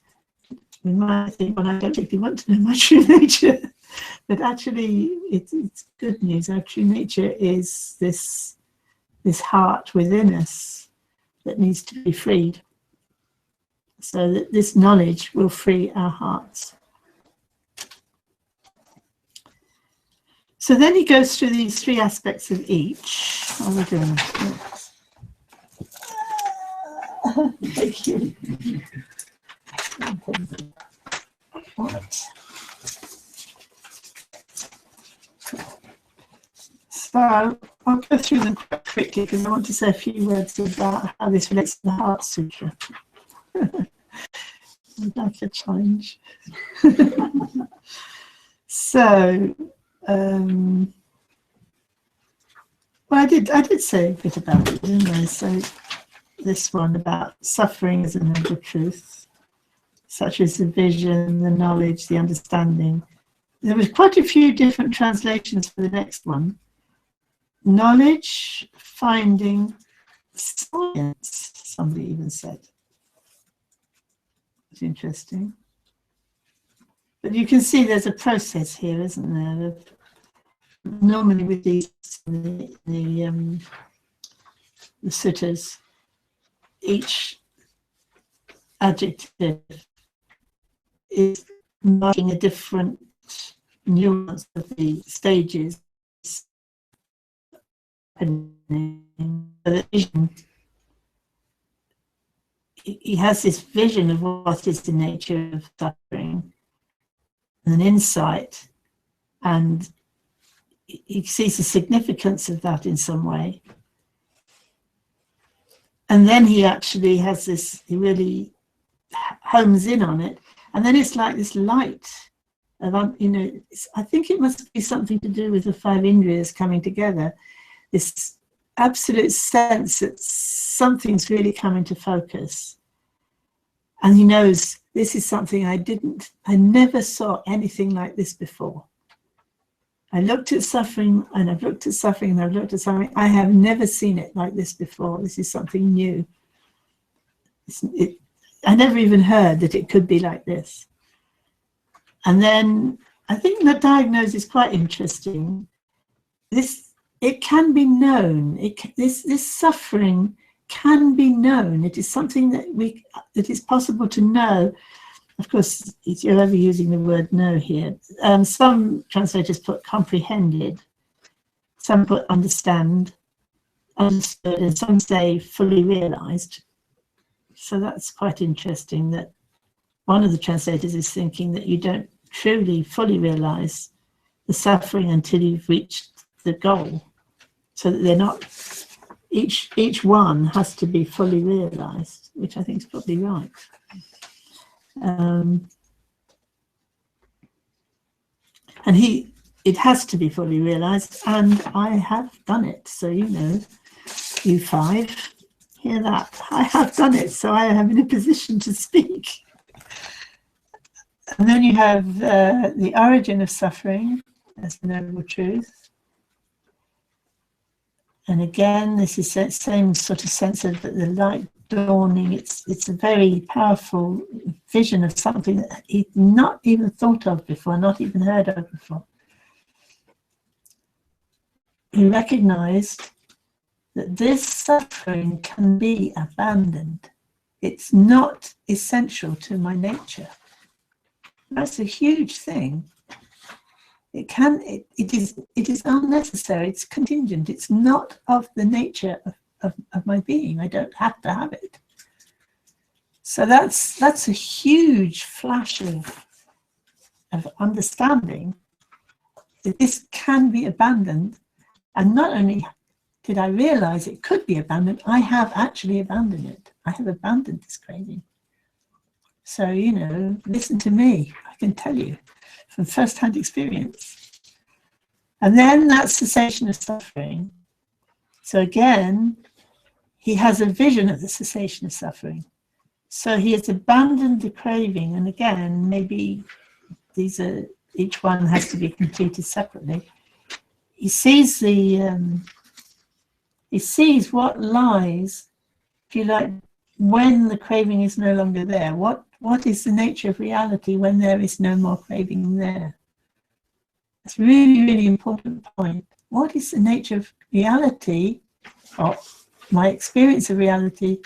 We might think, well, I don't particularly want to know my true nature, but actually it's good news. Our true nature is this heart within us that needs to be freed, so that this knowledge will free our hearts. So then he goes through these 3 aspects of each. Oh, we're doing this. Thank you. Right. So I'll go through them quite quickly because I want to say a few words about how this relates to the Heart Sutra. I'd like a challenge. So, well, I did say a bit about it, didn't I? So this one about suffering as a noble truth, such as the vision, the knowledge, the understanding. There was quite a few different translations for the next one. Knowledge, finding, science, somebody even said. It's interesting. But you can see there's a process here, isn't there? Normally with these, the suttas, each adjective is marking a different nuance of the stages. He has this vision of what is the nature of suffering, an insight, and he sees the significance of that in some way. And then he actually has this, he really homes in on it, and then it's like this light of, you know, I think it must be something to do with the 5 indriyas coming together. This absolute sense that something's really come into focus. And he knows this is something I never saw anything like this before. I looked at suffering, and I've looked at suffering, and I've looked at suffering. I have never seen it like this before. This is something new. I never even heard that it could be like this. And then I think the diagnosis is quite interesting. It can be known. This suffering can be known. It is something that is possible to know. Of course, if you're ever using the word know here, some translators put comprehended, some put understood, and some say fully realized. So that's quite interesting that one of the translators is thinking that you don't truly fully realize the suffering until you've reached the goal. So that they're not, each one has to be fully realized, which I think is probably right. And it has to be fully realized, and I have done it. So, you know, you five, hear that. I have done it, so I am in a position to speak. And then you have the origin of suffering as the noble truth. And again, this is the same sort of sense of the light dawning. It's a very powerful vision of something that he'd not even thought of before, not even heard of before. He recognized that this suffering can be abandoned. It's not essential to my nature. That's a huge thing. It is unnecessary, it's contingent, it's not of the nature of my being. I don't have to have it. So that's a huge flash of understanding that this can be abandoned. And not only did I realize it could be abandoned, I have actually abandoned it. I have abandoned this craving. So, you know, listen to me, I can tell you from first-hand experience. And then that cessation of suffering. So again, he has a vision of the cessation of suffering. So he has abandoned the craving. And again, maybe each one has to be completed separately. He sees what lies, if you like, when the craving is no longer there. What is the nature of reality when there is no more craving there? That's a really, really important point. What is the nature of reality, or my experience of reality,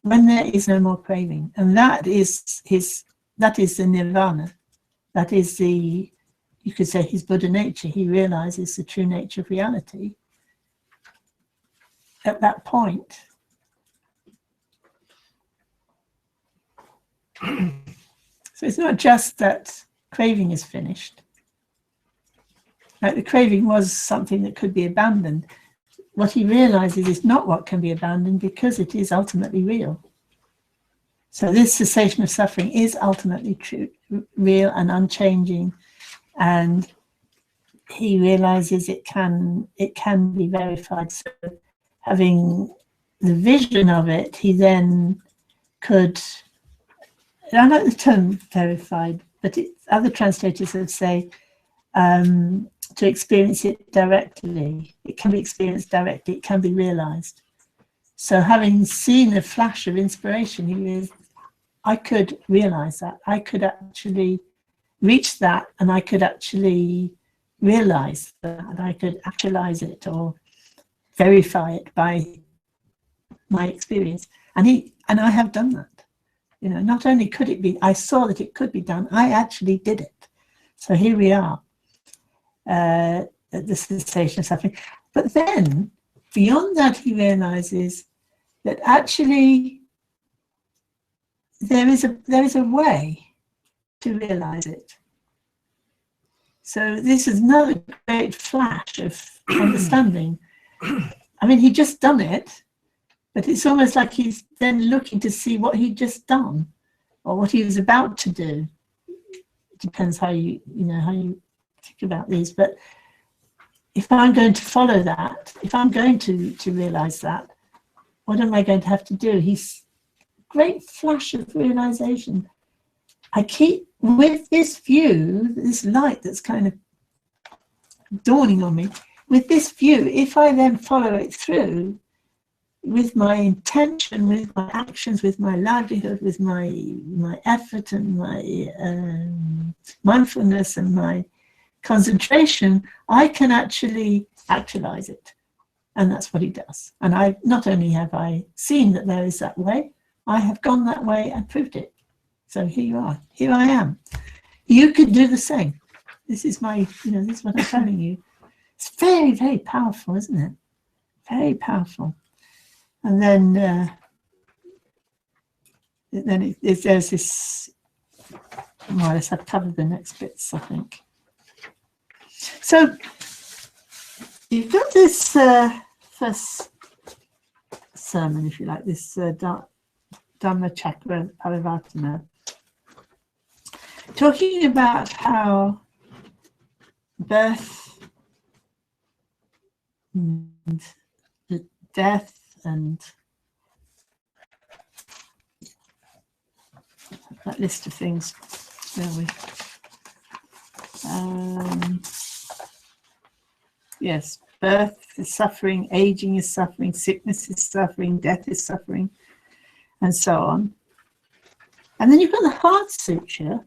when there is no more craving? And that is the nirvana. That is you could say, his Buddha nature. He realizes the true nature of reality at that point. So it's not just that craving is finished. Like the craving was something that could be abandoned. What he realizes is not what can be abandoned because it is ultimately real. So this cessation of suffering is ultimately true, real and unchanging. And he realizes it can be verified. So having the vision of it, he then could, I like the term verified, but other translators would say to experience it directly. It can be experienced directly, it can be realized. So having seen a flash of inspiration, I could realize that. I could actually reach that, and I could actually realize that. I could actualize it or verify it by my experience. And I have done that. You know, not only could it be, I saw that it could be done, I actually did it. So here we are at the cessation of suffering. But then, beyond that, he realizes that actually there is a way to realize it. So this is another great flash of understanding. I mean, he'd just done it, but it's almost like he's then looking to see what he'd just done or what he was about to do. It depends how you think about these, but if I'm going to follow that, if I'm going to realize that, what am I going to have to do? He's great flash of realization. I keep with this view, this light that's kind of dawning on me, with this view, if I then follow it through with my intention, with my actions, with my livelihood, with my effort and my mindfulness and my concentration, I can actually actualize it. And that's what he does. And I not only have I seen that there is that way, I have gone that way and proved it. So here you are. Here I am. You could do the same. This is my, this is what I'm telling you. It's very, very powerful, isn't it? Very powerful. And then there's this, more or less I've covered the next bits, I think. So you've got this first sermon, if you like, this Dhamma Chakra Parivartana, talking about how birth and death and that list of things, where are we? Yes, birth is suffering, aging is suffering, sickness is suffering, death is suffering, and so on. And then you've got the Heart Sutra.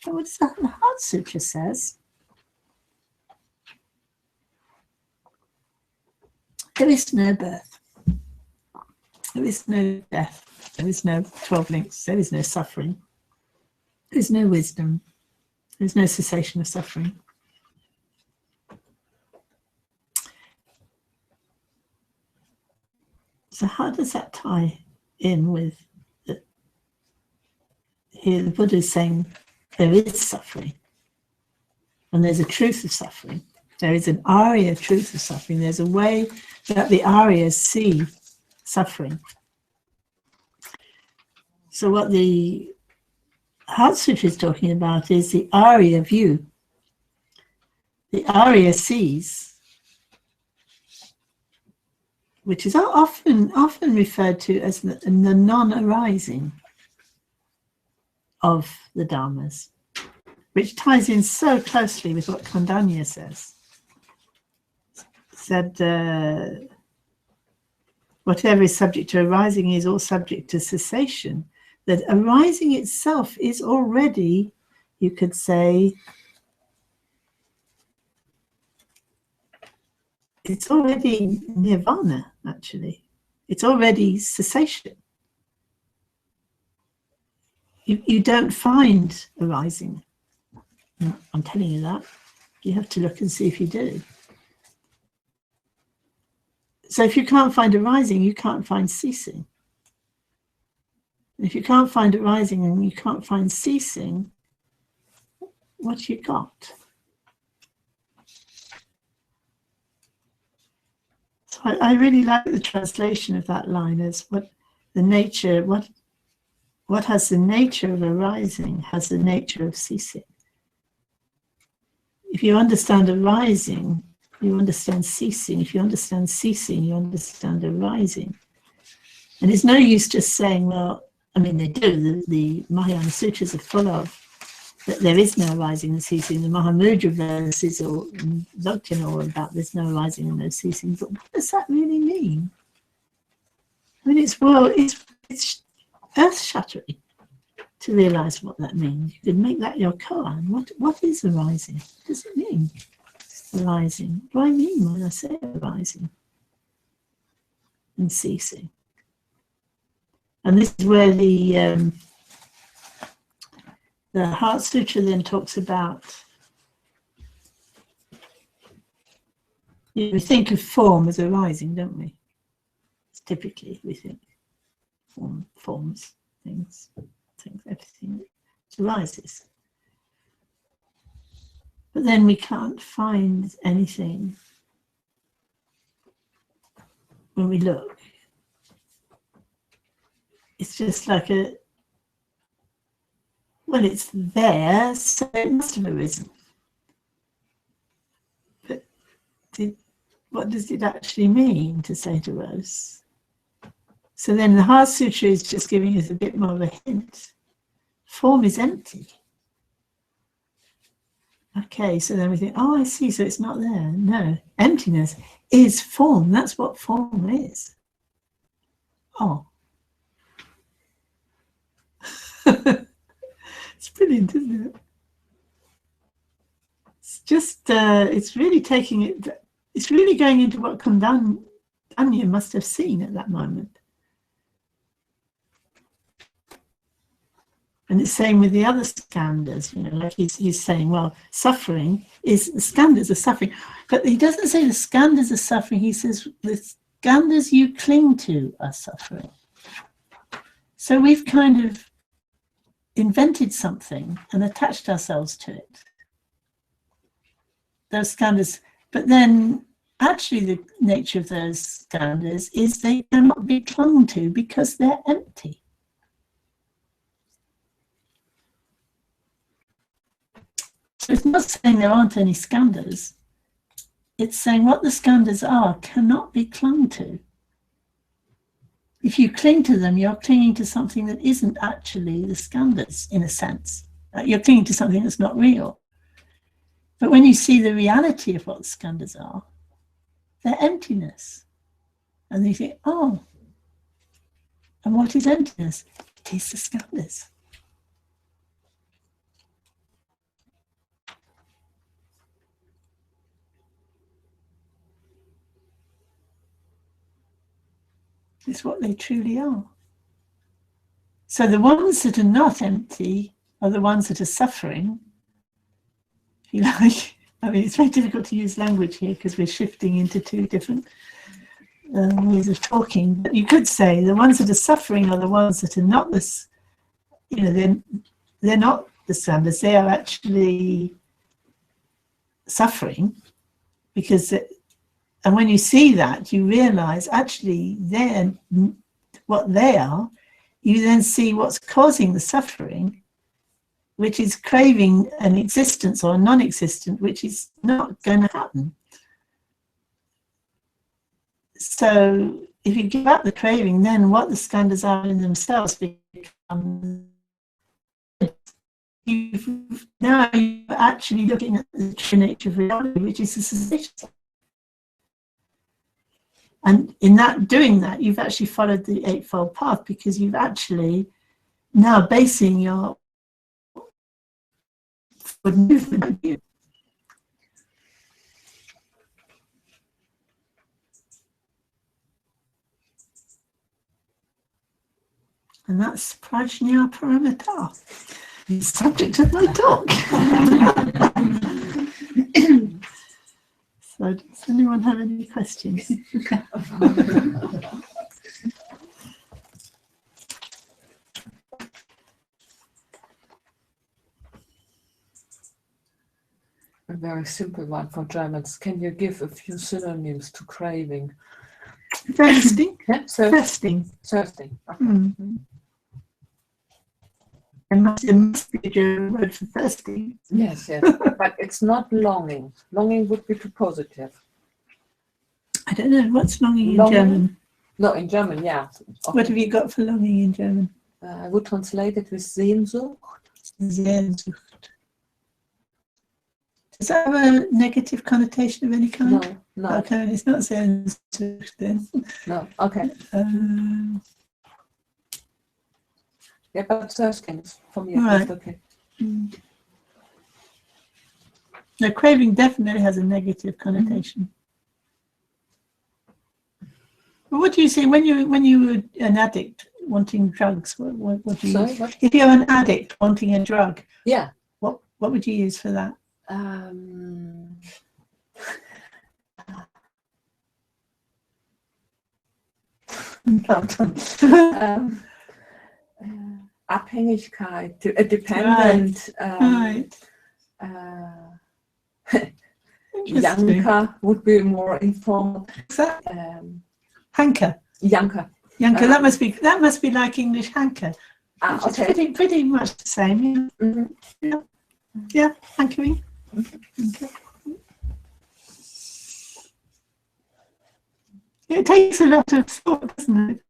So what does the Heart Sutra says? There is no birth. There is no death. There is no 12 links. There is no suffering. There is no wisdom. There is no cessation of suffering. So how does that tie in with here the Buddha is saying there is suffering and there's a truth of suffering. There is an Arya truth of suffering. There's a way that the Aryas see suffering. So what the Heart Sutra is talking about is the Arya view. The Arya sees, which is often referred to as the non-arising of the Dharmas, which ties in so closely with what Kondanya says. Said, whatever is subject to arising is all subject to cessation. That arising itself is already, you could say, it's already nirvana, actually. It's already cessation. You don't find arising. I'm telling you that. You have to look and see if you do. So if you can't find arising, you can't find ceasing. If you can't find arising and you can't find ceasing, what you got? So I really like the translation of that line as what the nature, what has the nature of arising has the nature of ceasing. If you understand arising, you understand ceasing. If you understand ceasing, you understand arising. And it's no use just saying, well, I mean, they do. The Mahayana Sutras are full of that there is no arising and ceasing. The Mahamudra verses or Dzogchen all about there's no arising and no ceasing. But what does that really mean? I mean, it's earth-shattering to realize what that means. You could make that your koan. What is arising? What does it mean? Arising. What do I mean when I say arising and ceasing? And this is where the Heart Sutra then talks about, we think of form as arising, don't we? Typically, we think forms, things, everything arises. But then we can't find anything when we look. It's just like well, it's there, so it must have arisen. But what does it actually mean to say to us? So then the Heart Sutra is just giving us a bit more of a hint. Form is empty. Okay, so then we think, oh, I see, so it's not there. No, emptiness is form. That's what form is. Oh. It's brilliant, isn't it? It's just, it's really taking it, it's really going into what Kundanya must have seen at that moment. And it's same with the other skandhas, you know, like he's saying, well, suffering is, the skandhas are suffering. But he doesn't say the skandhas are suffering, he says the skandhas you cling to are suffering. So we've kind of invented something and attached ourselves to it. Those skandhas, but then actually the nature of those skandhas is they cannot be clung to because they're empty. So it's not saying there aren't any skandhas. It's saying what the skandhas are cannot be clung to. If you cling to them, you're clinging to something that isn't actually the skandhas, in a sense. You're clinging to something that's not real. But when you see the reality of what the skandhas are, they're emptiness. And then you think, oh, and what is emptiness? It is the skandhas. It's what they truly are. So the ones that are not empty are the ones that are suffering. If you like, I mean, it's very difficult to use language here because we're shifting into two different ways of talking. But you could say the ones that are suffering are the ones that are not this, you know, they're not the skandhas. They are actually suffering because and when you see that, you realize actually they're what they are. You then see what's causing the suffering, which is craving an existence or a non-existent, which is not going to happen. So if you give up the craving, then what the skandhas are in themselves become. Now you're actually looking at the true nature of reality, which is the cessation. And in that, doing that, you've actually followed the Eightfold Path because you've actually now basing your movement on you. And that's Prajnaparamita, the subject of my talk. So does anyone have any questions? A very simple one for Germans. Can you give a few synonyms to craving? Thirsting. Yeah, Thirsting. thirsting. Okay. Mm-hmm. There must be a German word for thirsty. Yes, yes. But it's not longing. Longing would be too positive. I don't know, what's longing in Longing? German? No, in German, yeah. What have you got for longing in German? I would translate it with Sehnsucht. Sehnsucht. Does that have a negative connotation of any kind? No, no, Okay, it's not Sehnsucht then. no. Okay. Yeah, but thirsting for me Right. is okay. No, craving definitely has a negative connotation. But what do you say when you were an addict wanting drugs? What do you Sorry, use? what? If you're an addict wanting a drug, Yeah. what would you use for that? Abhängigkeit, dependent. Right. Interesting. Yanka would be more informal. Is that hanker? Yanka. Yanker. That must be like English hanker. Which Okay. is pretty much the same. Yeah. Mm-hmm. Yeah. Hankering. Okay. It takes a lot of thought, doesn't it?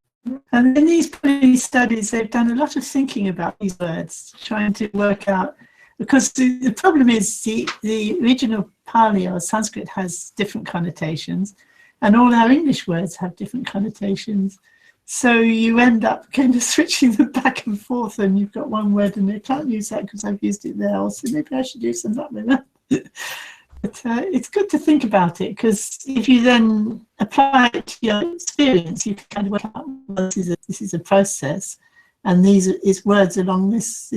And in these studies, they've done a lot of thinking about these words, trying to work out, because the problem is the original Pali or Sanskrit has different connotations, and all our English words have different connotations. So you end up kind of switching them back and forth, and you've got one word and I can't use that because I've used it there, so maybe I should use that with that. But it's good to think about it, because if you then apply it to your experience, you can kind of work out, well, this is a process, and these is words along this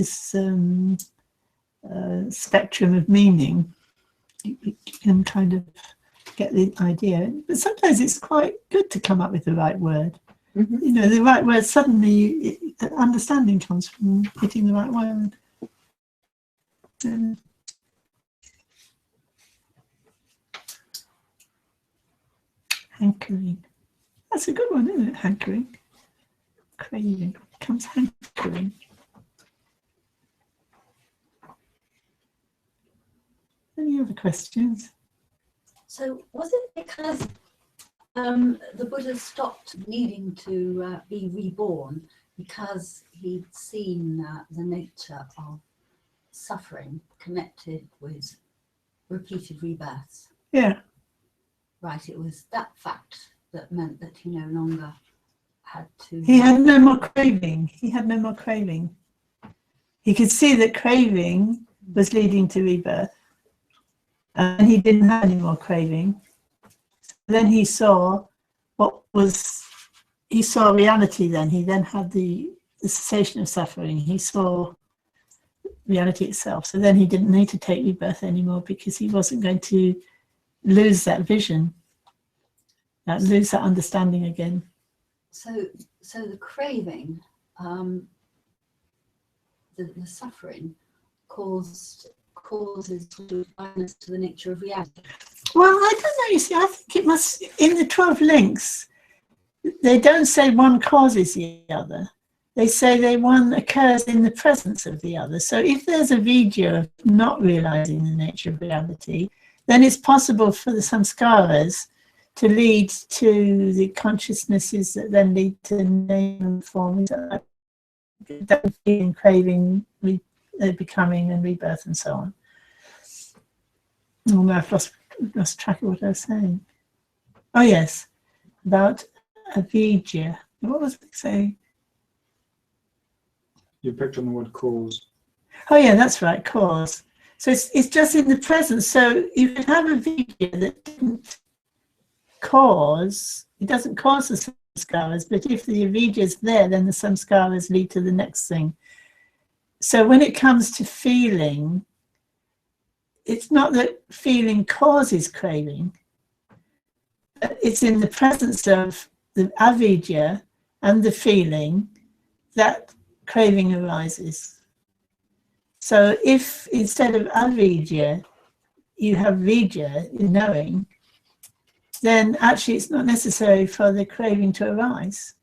spectrum of meaning. You can kind of get the idea. But sometimes it's quite good to come up with the right word. Mm-hmm. You know, the right word, suddenly understanding comes from hitting the right word. Hankering. That's a good one, isn't it? Hankering. Craving. Becomes hankering. Any other questions? So was it because the Buddha stopped needing to be reborn because he'd seen the nature of suffering connected with repeated rebirths? Yeah. Right, it was that fact that meant that he no longer had to... He had no more craving. He had no more craving. He could see that craving was leading to rebirth, and he didn't have any more craving. Then he saw he saw reality then. He then had the cessation of suffering. He saw reality itself. So then he didn't need to take rebirth anymore, because he wasn't going to lose that vision, lose that understanding again. So the craving, the suffering causes blindness to the nature of reality. Well, I don't know, you see, I think it must, in the 12 links, they don't say one causes the other. They say one occurs in the presence of the other. So if there's a vidya of not realizing the nature of reality, then it's possible for the samskaras to lead to the consciousnesses that then lead to name and forms, that feeling, craving, becoming and rebirth and so on. Oh no, I've lost track of what I was saying. Oh yes, about avidya. What was I saying? You picked on the word cause. Oh yeah, that's right, cause. So it's just in the present. So you can have a vidya that didn't cause, it doesn't cause the samskaras, but if the avidya is there, then the samskaras lead to the next thing. So when it comes to feeling, it's not that feeling causes craving, but it's in the presence of the avidya and the feeling that craving arises. So if instead of avidya, you have vidya, in knowing, then actually it's not necessary for the craving to arise.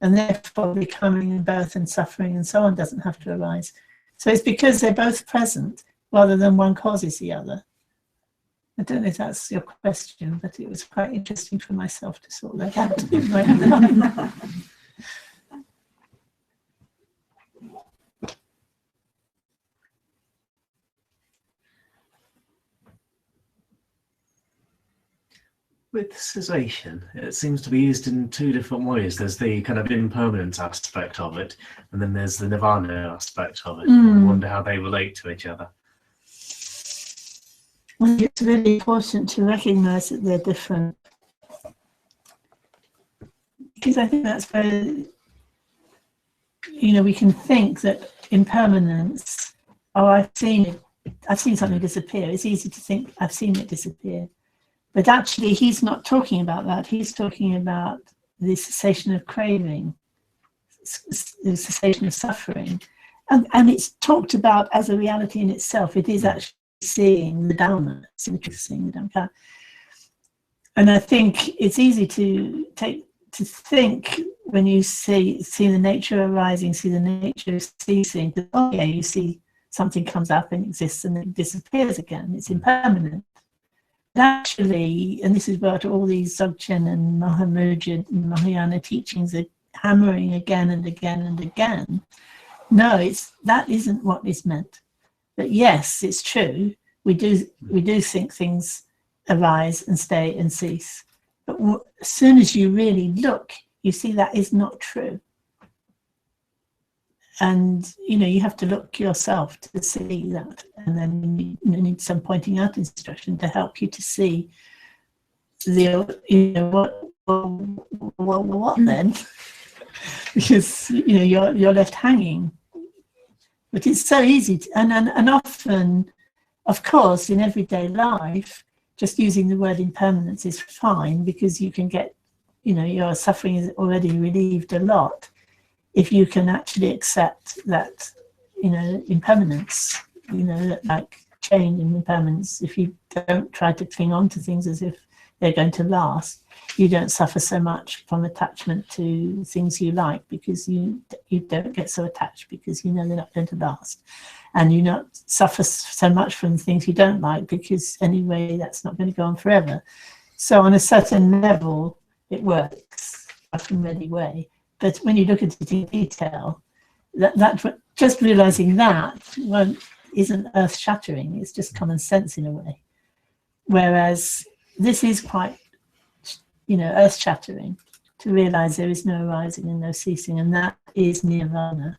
And therefore becoming and birth and suffering and so on doesn't have to arise. So it's because they're both present rather than one causes the other. I don't know if that's your question, but it was quite interesting for myself to sort that out in my mind. With cessation, it seems to be used in two different ways. There's the kind of impermanent aspect of it, and then there's the nirvana aspect of it. I wonder how they relate to each other. Well, it's really important to recognize that they're different, because I think that's where, we can think that impermanence, I've seen something disappear. It's easy to think I've seen it disappear. But actually, he's not talking about that. He's talking about the cessation of craving, the cessation of suffering. And it's talked about as a reality in itself. It is actually seeing the Dhamma, seeing the Dhamma. And I think it's easy to think when you see the nature arising, see the nature of ceasing, that, oh yeah, you see something comes up and exists and it disappears again. It's impermanent. actually, and this is what all these Dzogchen and Mahamudra and Mahayana teachings are hammering again and again and again. No, that isn't what is meant. But yes, it's true. We do think things arise and stay and cease. But as soon as you really look, you see that is not true. And you have to look yourself to see that, and then you need some pointing out instruction to help you to see what then, because you're left hanging. But it's so easy to, and often, of course, in everyday life, just using the word impermanence is fine, because you can get, your suffering is already relieved a lot if you can actually accept that, impermanence, like change and impermanence. If you don't try to cling on to things as if they're going to last, you don't suffer so much from attachment to things you like, because you don't get so attached because they're not going to last. And you not suffer so much from things you don't like, because anyway, that's not going to go on forever. So on a certain level, it works in a ready way. But when you look at it in detail, that just realizing that isn't earth-shattering. It's just common sense in a way. Whereas this is quite, earth-shattering, to realize there is no arising and no ceasing, and that is nirvana.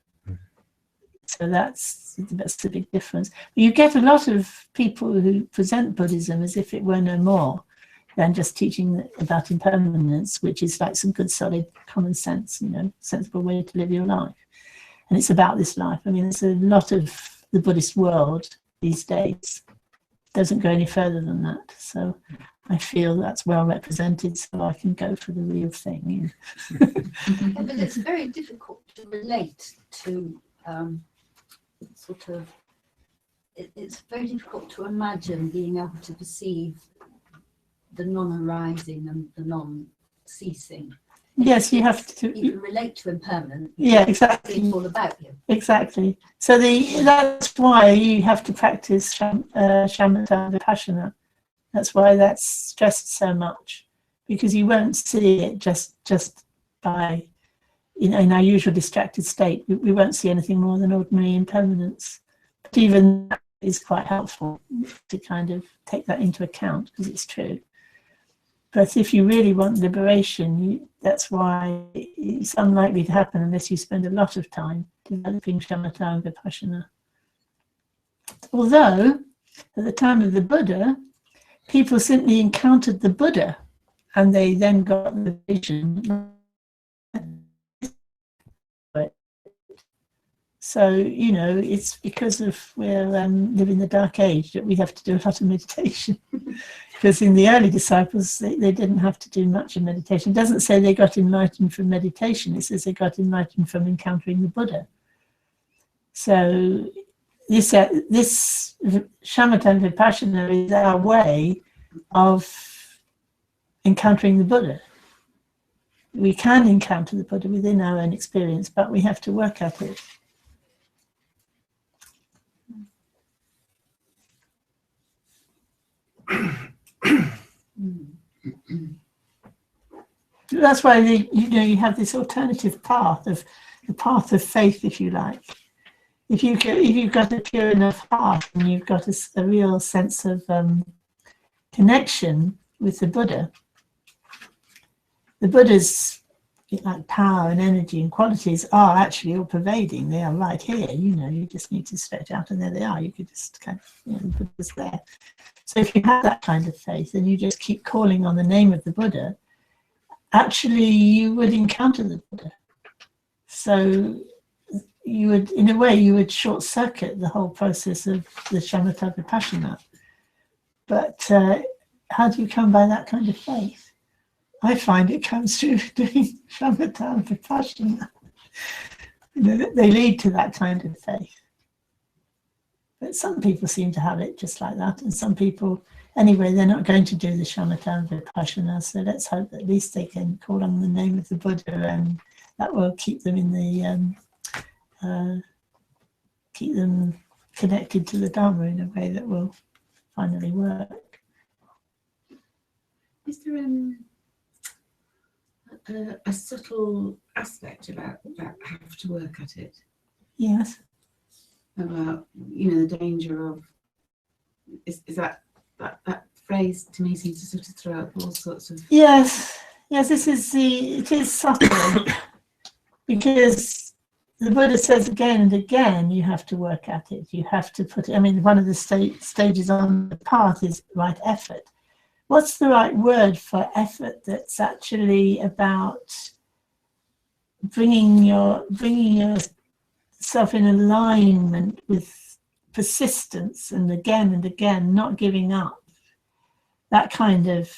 So that's the big difference. You get a lot of people who present Buddhism as if it were no more than just teaching about impermanence, which is like some good solid common sense, sensible way to live your life. And it's about this life. I mean, there's a lot of the Buddhist world these days doesn't go any further than that. So I feel that's well represented, so I can go for the real thing. But it's very difficult to relate to it's very difficult to imagine being able to perceive the non-arising and the non-ceasing. Yes, you have to. You can relate to impermanence. Yeah, exactly. It's all about you. Exactly. So that's why you have to practice shamatha vipassana. That's why that's stressed so much, because you won't see it just by, in our usual distracted state. We won't see anything more than ordinary impermanence. But even that is quite helpful to kind of take that into account, because it's true. But if you really want liberation, that's why it's unlikely to happen unless you spend a lot of time developing shamatha and vipassana. Although, at the time of the Buddha, people simply encountered the Buddha and they then got the vision. So, it's because we're living the dark age that we have to do a lot of meditation. Because in the early disciples, they didn't have to do much of meditation. It doesn't say they got enlightened from meditation. It says they got enlightened from encountering the Buddha. So this shamatha and vipassana is our way of encountering the Buddha. We can encounter the Buddha within our own experience, but we have to work at it. That's why you have this alternative path of the path of faith, if you like. If you've got a pure enough heart and you've got a real sense of connection with the Buddha's like power and energy and qualities are actually all pervading. They are right here. You just need to stretch out and there they are. You could just kind of, the Buddha's there. So if you have that kind of faith and you just keep calling on the name of the Buddha, actually you would encounter the Buddha. So you would, in a way, you would short circuit the whole process of the shamatha vipassana. But how do you come by that kind of faith? I find it comes through doing shamatha and vipassana. They lead to that kind of faith. But some people seem to have it just like that, and some people, anyway, they're not going to do the shamatha and vipassana, so let's hope that at least they can call on the name of the Buddha, and that will keep them in the keep them connected to the Dharma in a way that will finally work. Is there a subtle aspect about have to work at it? Yes. About, you know, the danger of, is that phrase to me seems to sort of throw up all sorts of. Yes. Yes, it is subtle because the Buddha says again and again, you have to work at it. You have to put it, I mean, one of the stages on the path is right effort. What's the right word for effort that's actually about bringing yourself in alignment with persistence and again, not giving up? That kind of,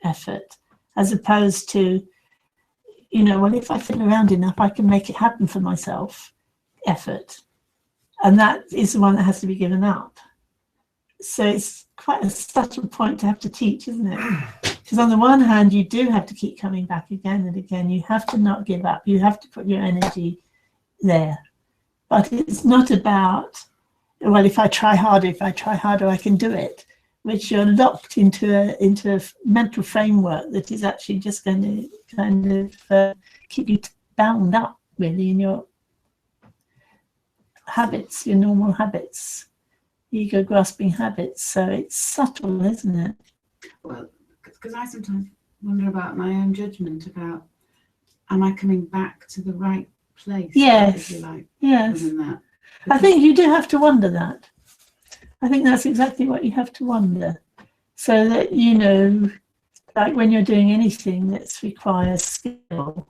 effort, as opposed to, well, if I fiddle around enough, I can make it happen for myself. Effort. And that is the one that has to be given up. So it's quite a subtle point to have to teach, isn't it? Because on the one hand, you do have to keep coming back again and again. You have to not give up. You have to put your energy there. But it's not about, well, if I try harder, I can do it. Which you're locked into a mental framework that is actually just going to kind of keep you bound up, really, in your habits, your normal habits, ego grasping habits. So it's subtle, isn't it? Well, because I sometimes wonder about my own judgment about, am I coming back to the right place? Yes. If you like. Yes. Than that. I think you do have to wonder that. I think that's exactly what you have to wonder. So that, like when you're doing anything that requires skill,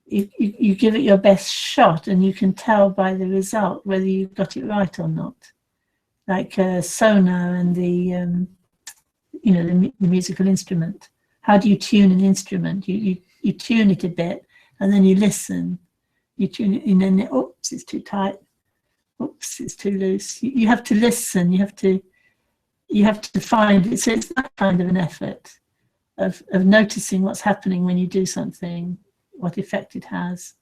you give it your best shot and you can tell by the result whether you got it right or not. Like sonar and the musical instrument. How do you tune an instrument? You tune it a bit and then you listen. You tune it and then, oops, it's too tight. Oops, it's too loose. You have to listen. You have to find it. So it's that kind of an effort of noticing what's happening when you do something, what effect it has.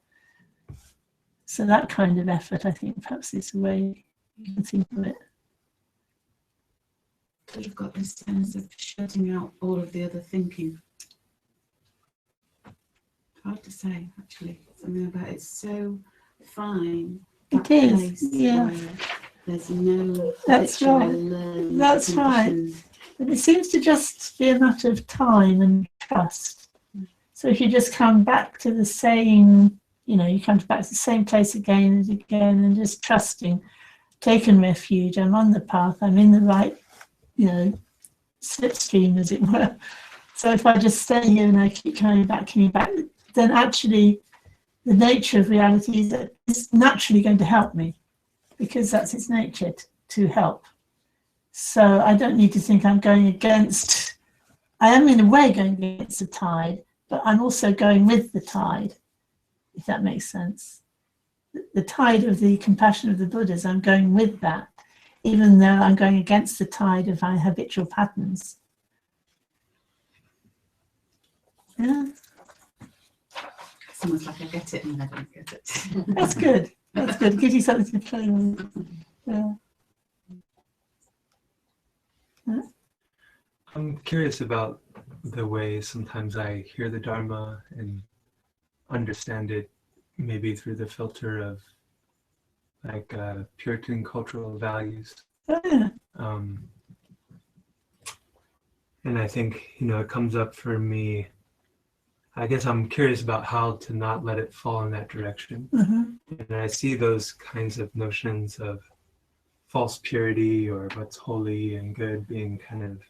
So that kind of effort, I think, perhaps is the way you can think of it. So you've got this sense of shutting out all of the other thinking. Hard to say, actually. Something about it's so fine. It is, yeah. There's no. That's right. That's right. And it seems to just be a matter of time and trust. So if you just come back to the same, you come back to the same place again and again and just trusting, taken refuge, I'm on the path, I'm in the right, slipstream, as it were. So if I just stay here and I keep coming back, then actually the nature of reality is that it's naturally going to help me because that's its nature to help. So I don't need to think I'm going against, I am in a way going against the tide, but I'm also going with the tide, if that makes sense. The tide of the compassion of the Buddhas, I'm going with that, even though I'm going against the tide of my habitual patterns. Yeah. It's almost like I get it and I don't get it. That's good. That's good. It gives you something to play with. Yeah. I'm curious about the way sometimes I hear the Dharma and understand it maybe through the filter of like Puritan cultural values. Oh, yeah. And I think, it comes up for me. I guess I'm curious about how to not let it fall in that direction. Mm-hmm. And I see those kinds of notions of false purity or what's holy and good being kind of,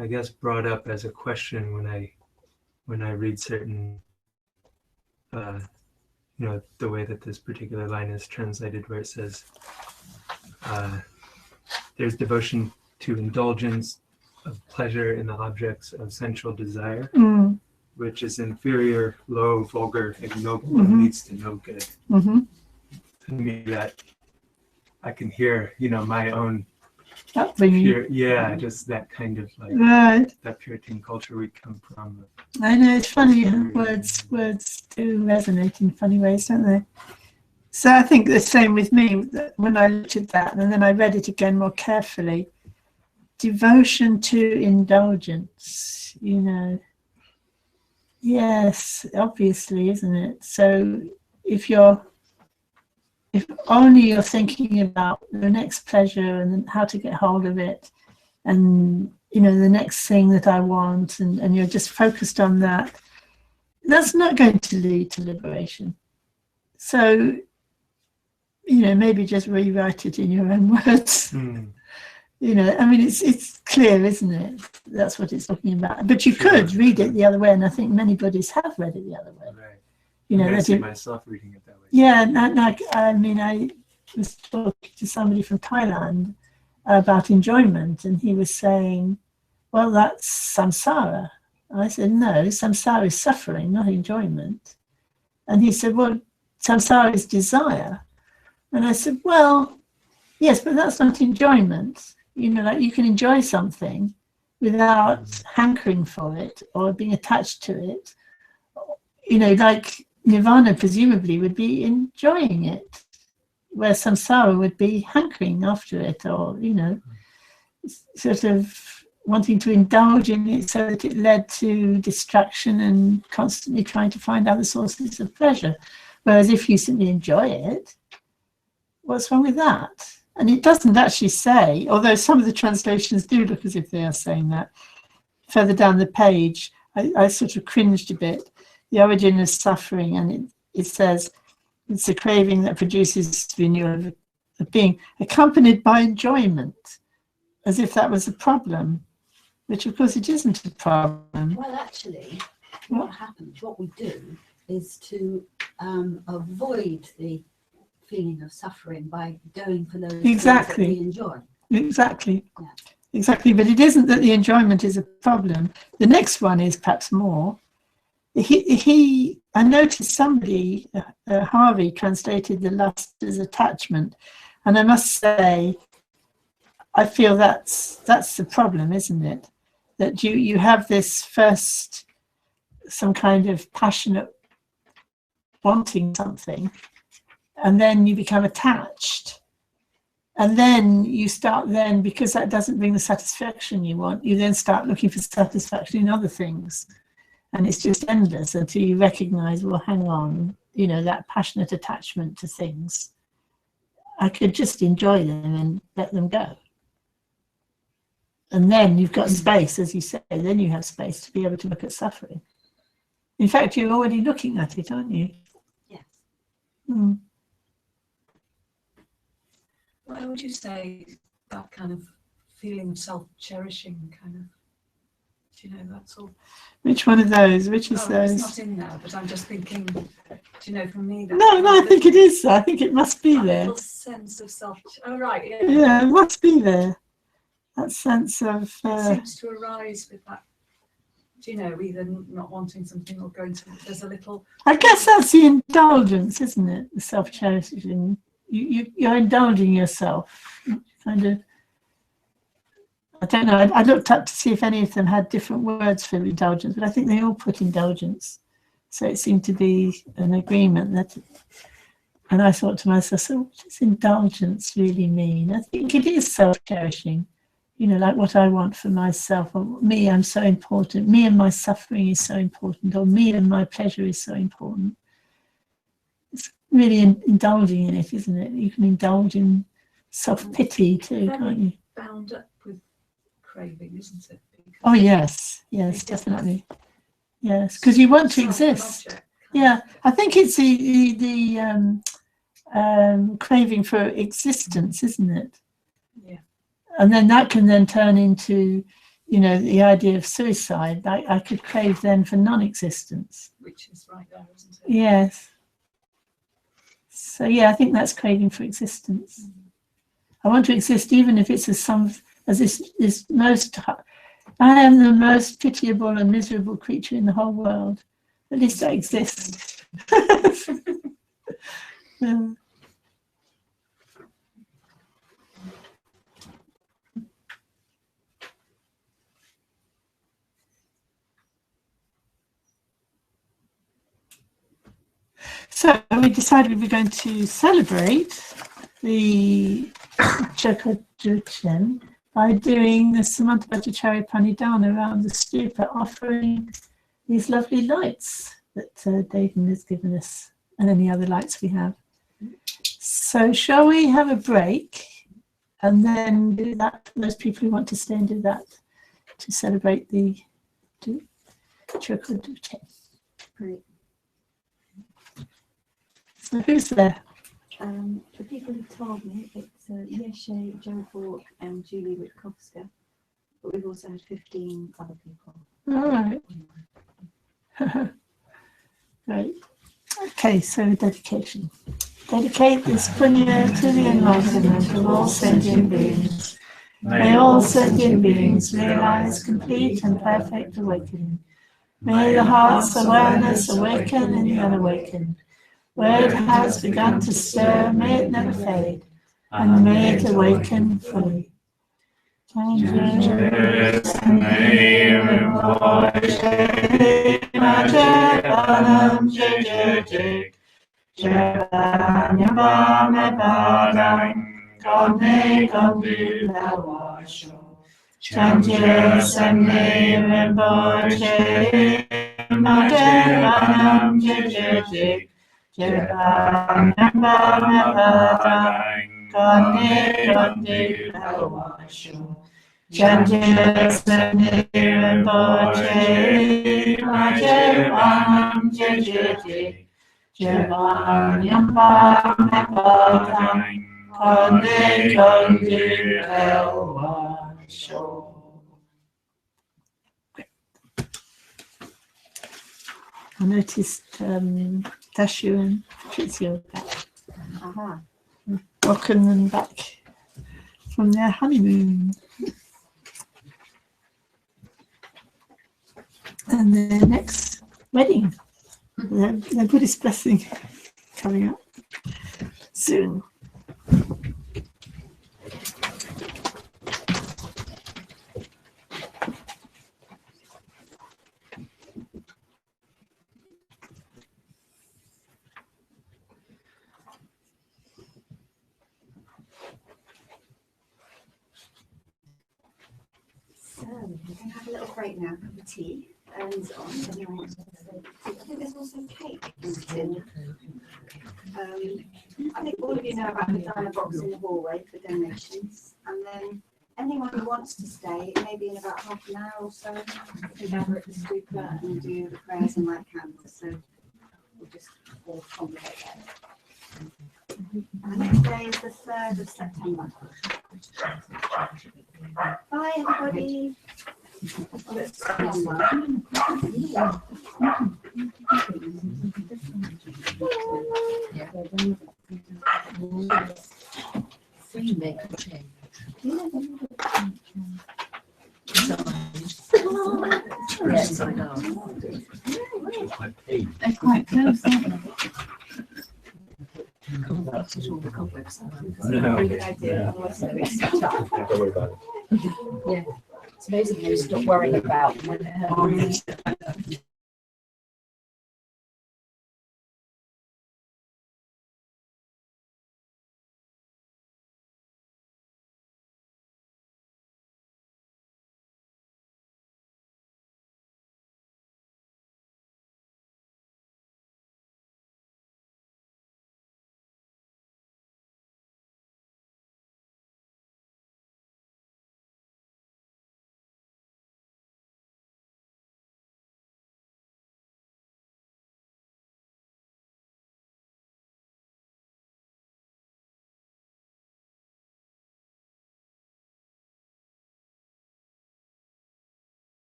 I guess, brought up as a question when I read certain, the way that this particular line is translated, where it says, there's devotion to indulgence of pleasure in the objects of sensual desire. Mm. Which is inferior, low, vulgar, ignoble, Mm-hmm. and leads to no good. Mm-hmm. To me, that I can hear, my own Upbringing. just that kind of like Right. that Puritan culture we come from. I know, it's funny, words do resonate in funny ways, don't they? So I think the same with me, that when I looked at that and then I read it again more carefully. devotion to indulgence, you know. Yes, obviously, isn't it? So if only you're thinking about the next pleasure and how to get hold of it, and you know, the next thing that I want, and you're just focused on that, that's not going to lead to liberation. So, you know, maybe just rewrite it in your own words. You know, I mean, it's clear, isn't it? That's what it's talking about. But you could read it the other way, and I think many Buddhists have read it the other way. Right. You know, I see myself reading it that way. yeah, I mean, I was talking to somebody from Thailand about enjoyment, and he was saying, well, that's samsara. I said, no, samsara is suffering, not enjoyment. And he said, well, samsara is desire. And I said, well, yes, but that's not enjoyment. You know, like you can enjoy something without hankering for it or being attached to it. You know, like nirvana presumably would be enjoying it, where samsara would be hankering after it, or, you know, sort of wanting to indulge in it so that it led to distraction and constantly trying to find other sources of pleasure. Whereas if you simply enjoy it, what's wrong with that? And it doesn't actually say, although some of the translations do look as if they are saying that. Further down the page, I sort of cringed a bit. The origin of suffering, and it says, it's a craving that produces renewal of being, accompanied by enjoyment, as if that was a problem, which of course it isn't a problem. Well, actually, what happens, what we do, is to avoid the feeling of suffering by going for those things that we enjoy. Exactly. Yeah. Exactly. But it isn't that the enjoyment is a problem. The next one is perhaps more. I noticed somebody, Harvey, translated the lust as attachment, and I must say, I feel that's the problem, isn't it? That you have this first, some kind of passionate wanting something, and then you become attached, and then you start because that doesn't bring the satisfaction you want, you then start looking for satisfaction in other things, and it's just endless until you recognize, well, hang on, you know, that passionate attachment to things, I could just enjoy them and let them go. And then you've got space, as you say, then you have space to be able to look at suffering. In fact, you're already looking at it, aren't you? Yes. Why would you say that kind of feeling self-cherishing kind of, do you know, that's all? Which one of those? Which is those? It's not in there, but I'm just thinking, do you know, for me, that No, I think it is. I think it must be there. little sense of self. Oh, right, yeah. Yeah, it must be there. That sense of. It seems to arise with that. Do you know, either not wanting something or going to. There's a little. I guess that's the indulgence, isn't it? The self-cherishing. You're indulging yourself. Kind of. I don't know. I looked up to see if any of them had different words for indulgence, but I think they all put indulgence. So it seemed to be an agreement that. And I thought to myself, so what does indulgence really mean? I think it is self-cherishing. You know, like what I want for myself, or me, I'm so important. Me and my suffering is so important, or me and my pleasure is so important. It's really indulging in it, isn't it? You can indulge in self-pity too, can't you? Bound up with craving, isn't it? Because Oh yes, definitely. Yes, because you want to exist. Yeah, I think it's the craving for existence, isn't it? Yeah. And then that can then turn into, you know, the idea of suicide. I could crave then for non-existence. Which is right there, isn't it? Yes. So yeah, I think that's craving for existence. I want to exist, even if it's as this most. I am the most pitiable and miserable creature in the whole world. At least I exist. Yeah. So we decided we were going to celebrate the Chokojuchen by doing the Samantabhadacharya Pranidhana around the stupa, offering these lovely lights that David has given us, and any other lights we have. So shall we have a break and then do that for those people who want to stay and do that to celebrate the Chakradute? Great. So who's there? The people who told me, it's Yeshe, Joe Bork and Julie Witkowska, but we've also had 15 other people. All right. Great. Okay, so dedication. Dedicate this punya to the enlightenment of all sentient beings. May all sentient beings realize complete and perfect awakening. May the heart's awareness awaken in the unawakened. Where it has begun to stir, may it never fade, and may it awaken fully. I noticed Dashu and Patricia are back. Welcome them back from their honeymoon. And their next wedding, their Buddhist blessing coming up soon. So we're going to have a little break now, cup of tea, and on. Anyone wants to say? I think there's also cake in the tin. I think all of you know about the diner box in the hallway for donations, and then anyone who wants to stay, maybe in about half an hour or so, can gather at the stupa and do the prayers and light candles. So we'll just all congregate there. And the next day is the 3rd of September. Bye, everybody. Free make a change. Yes, I know. They're quite close, aren't they? All the cobwebs. No. Really good idea. Otherwise, it's tough. Don't worry about it. Yeah. It's amazing how you stop worrying about when it hurts.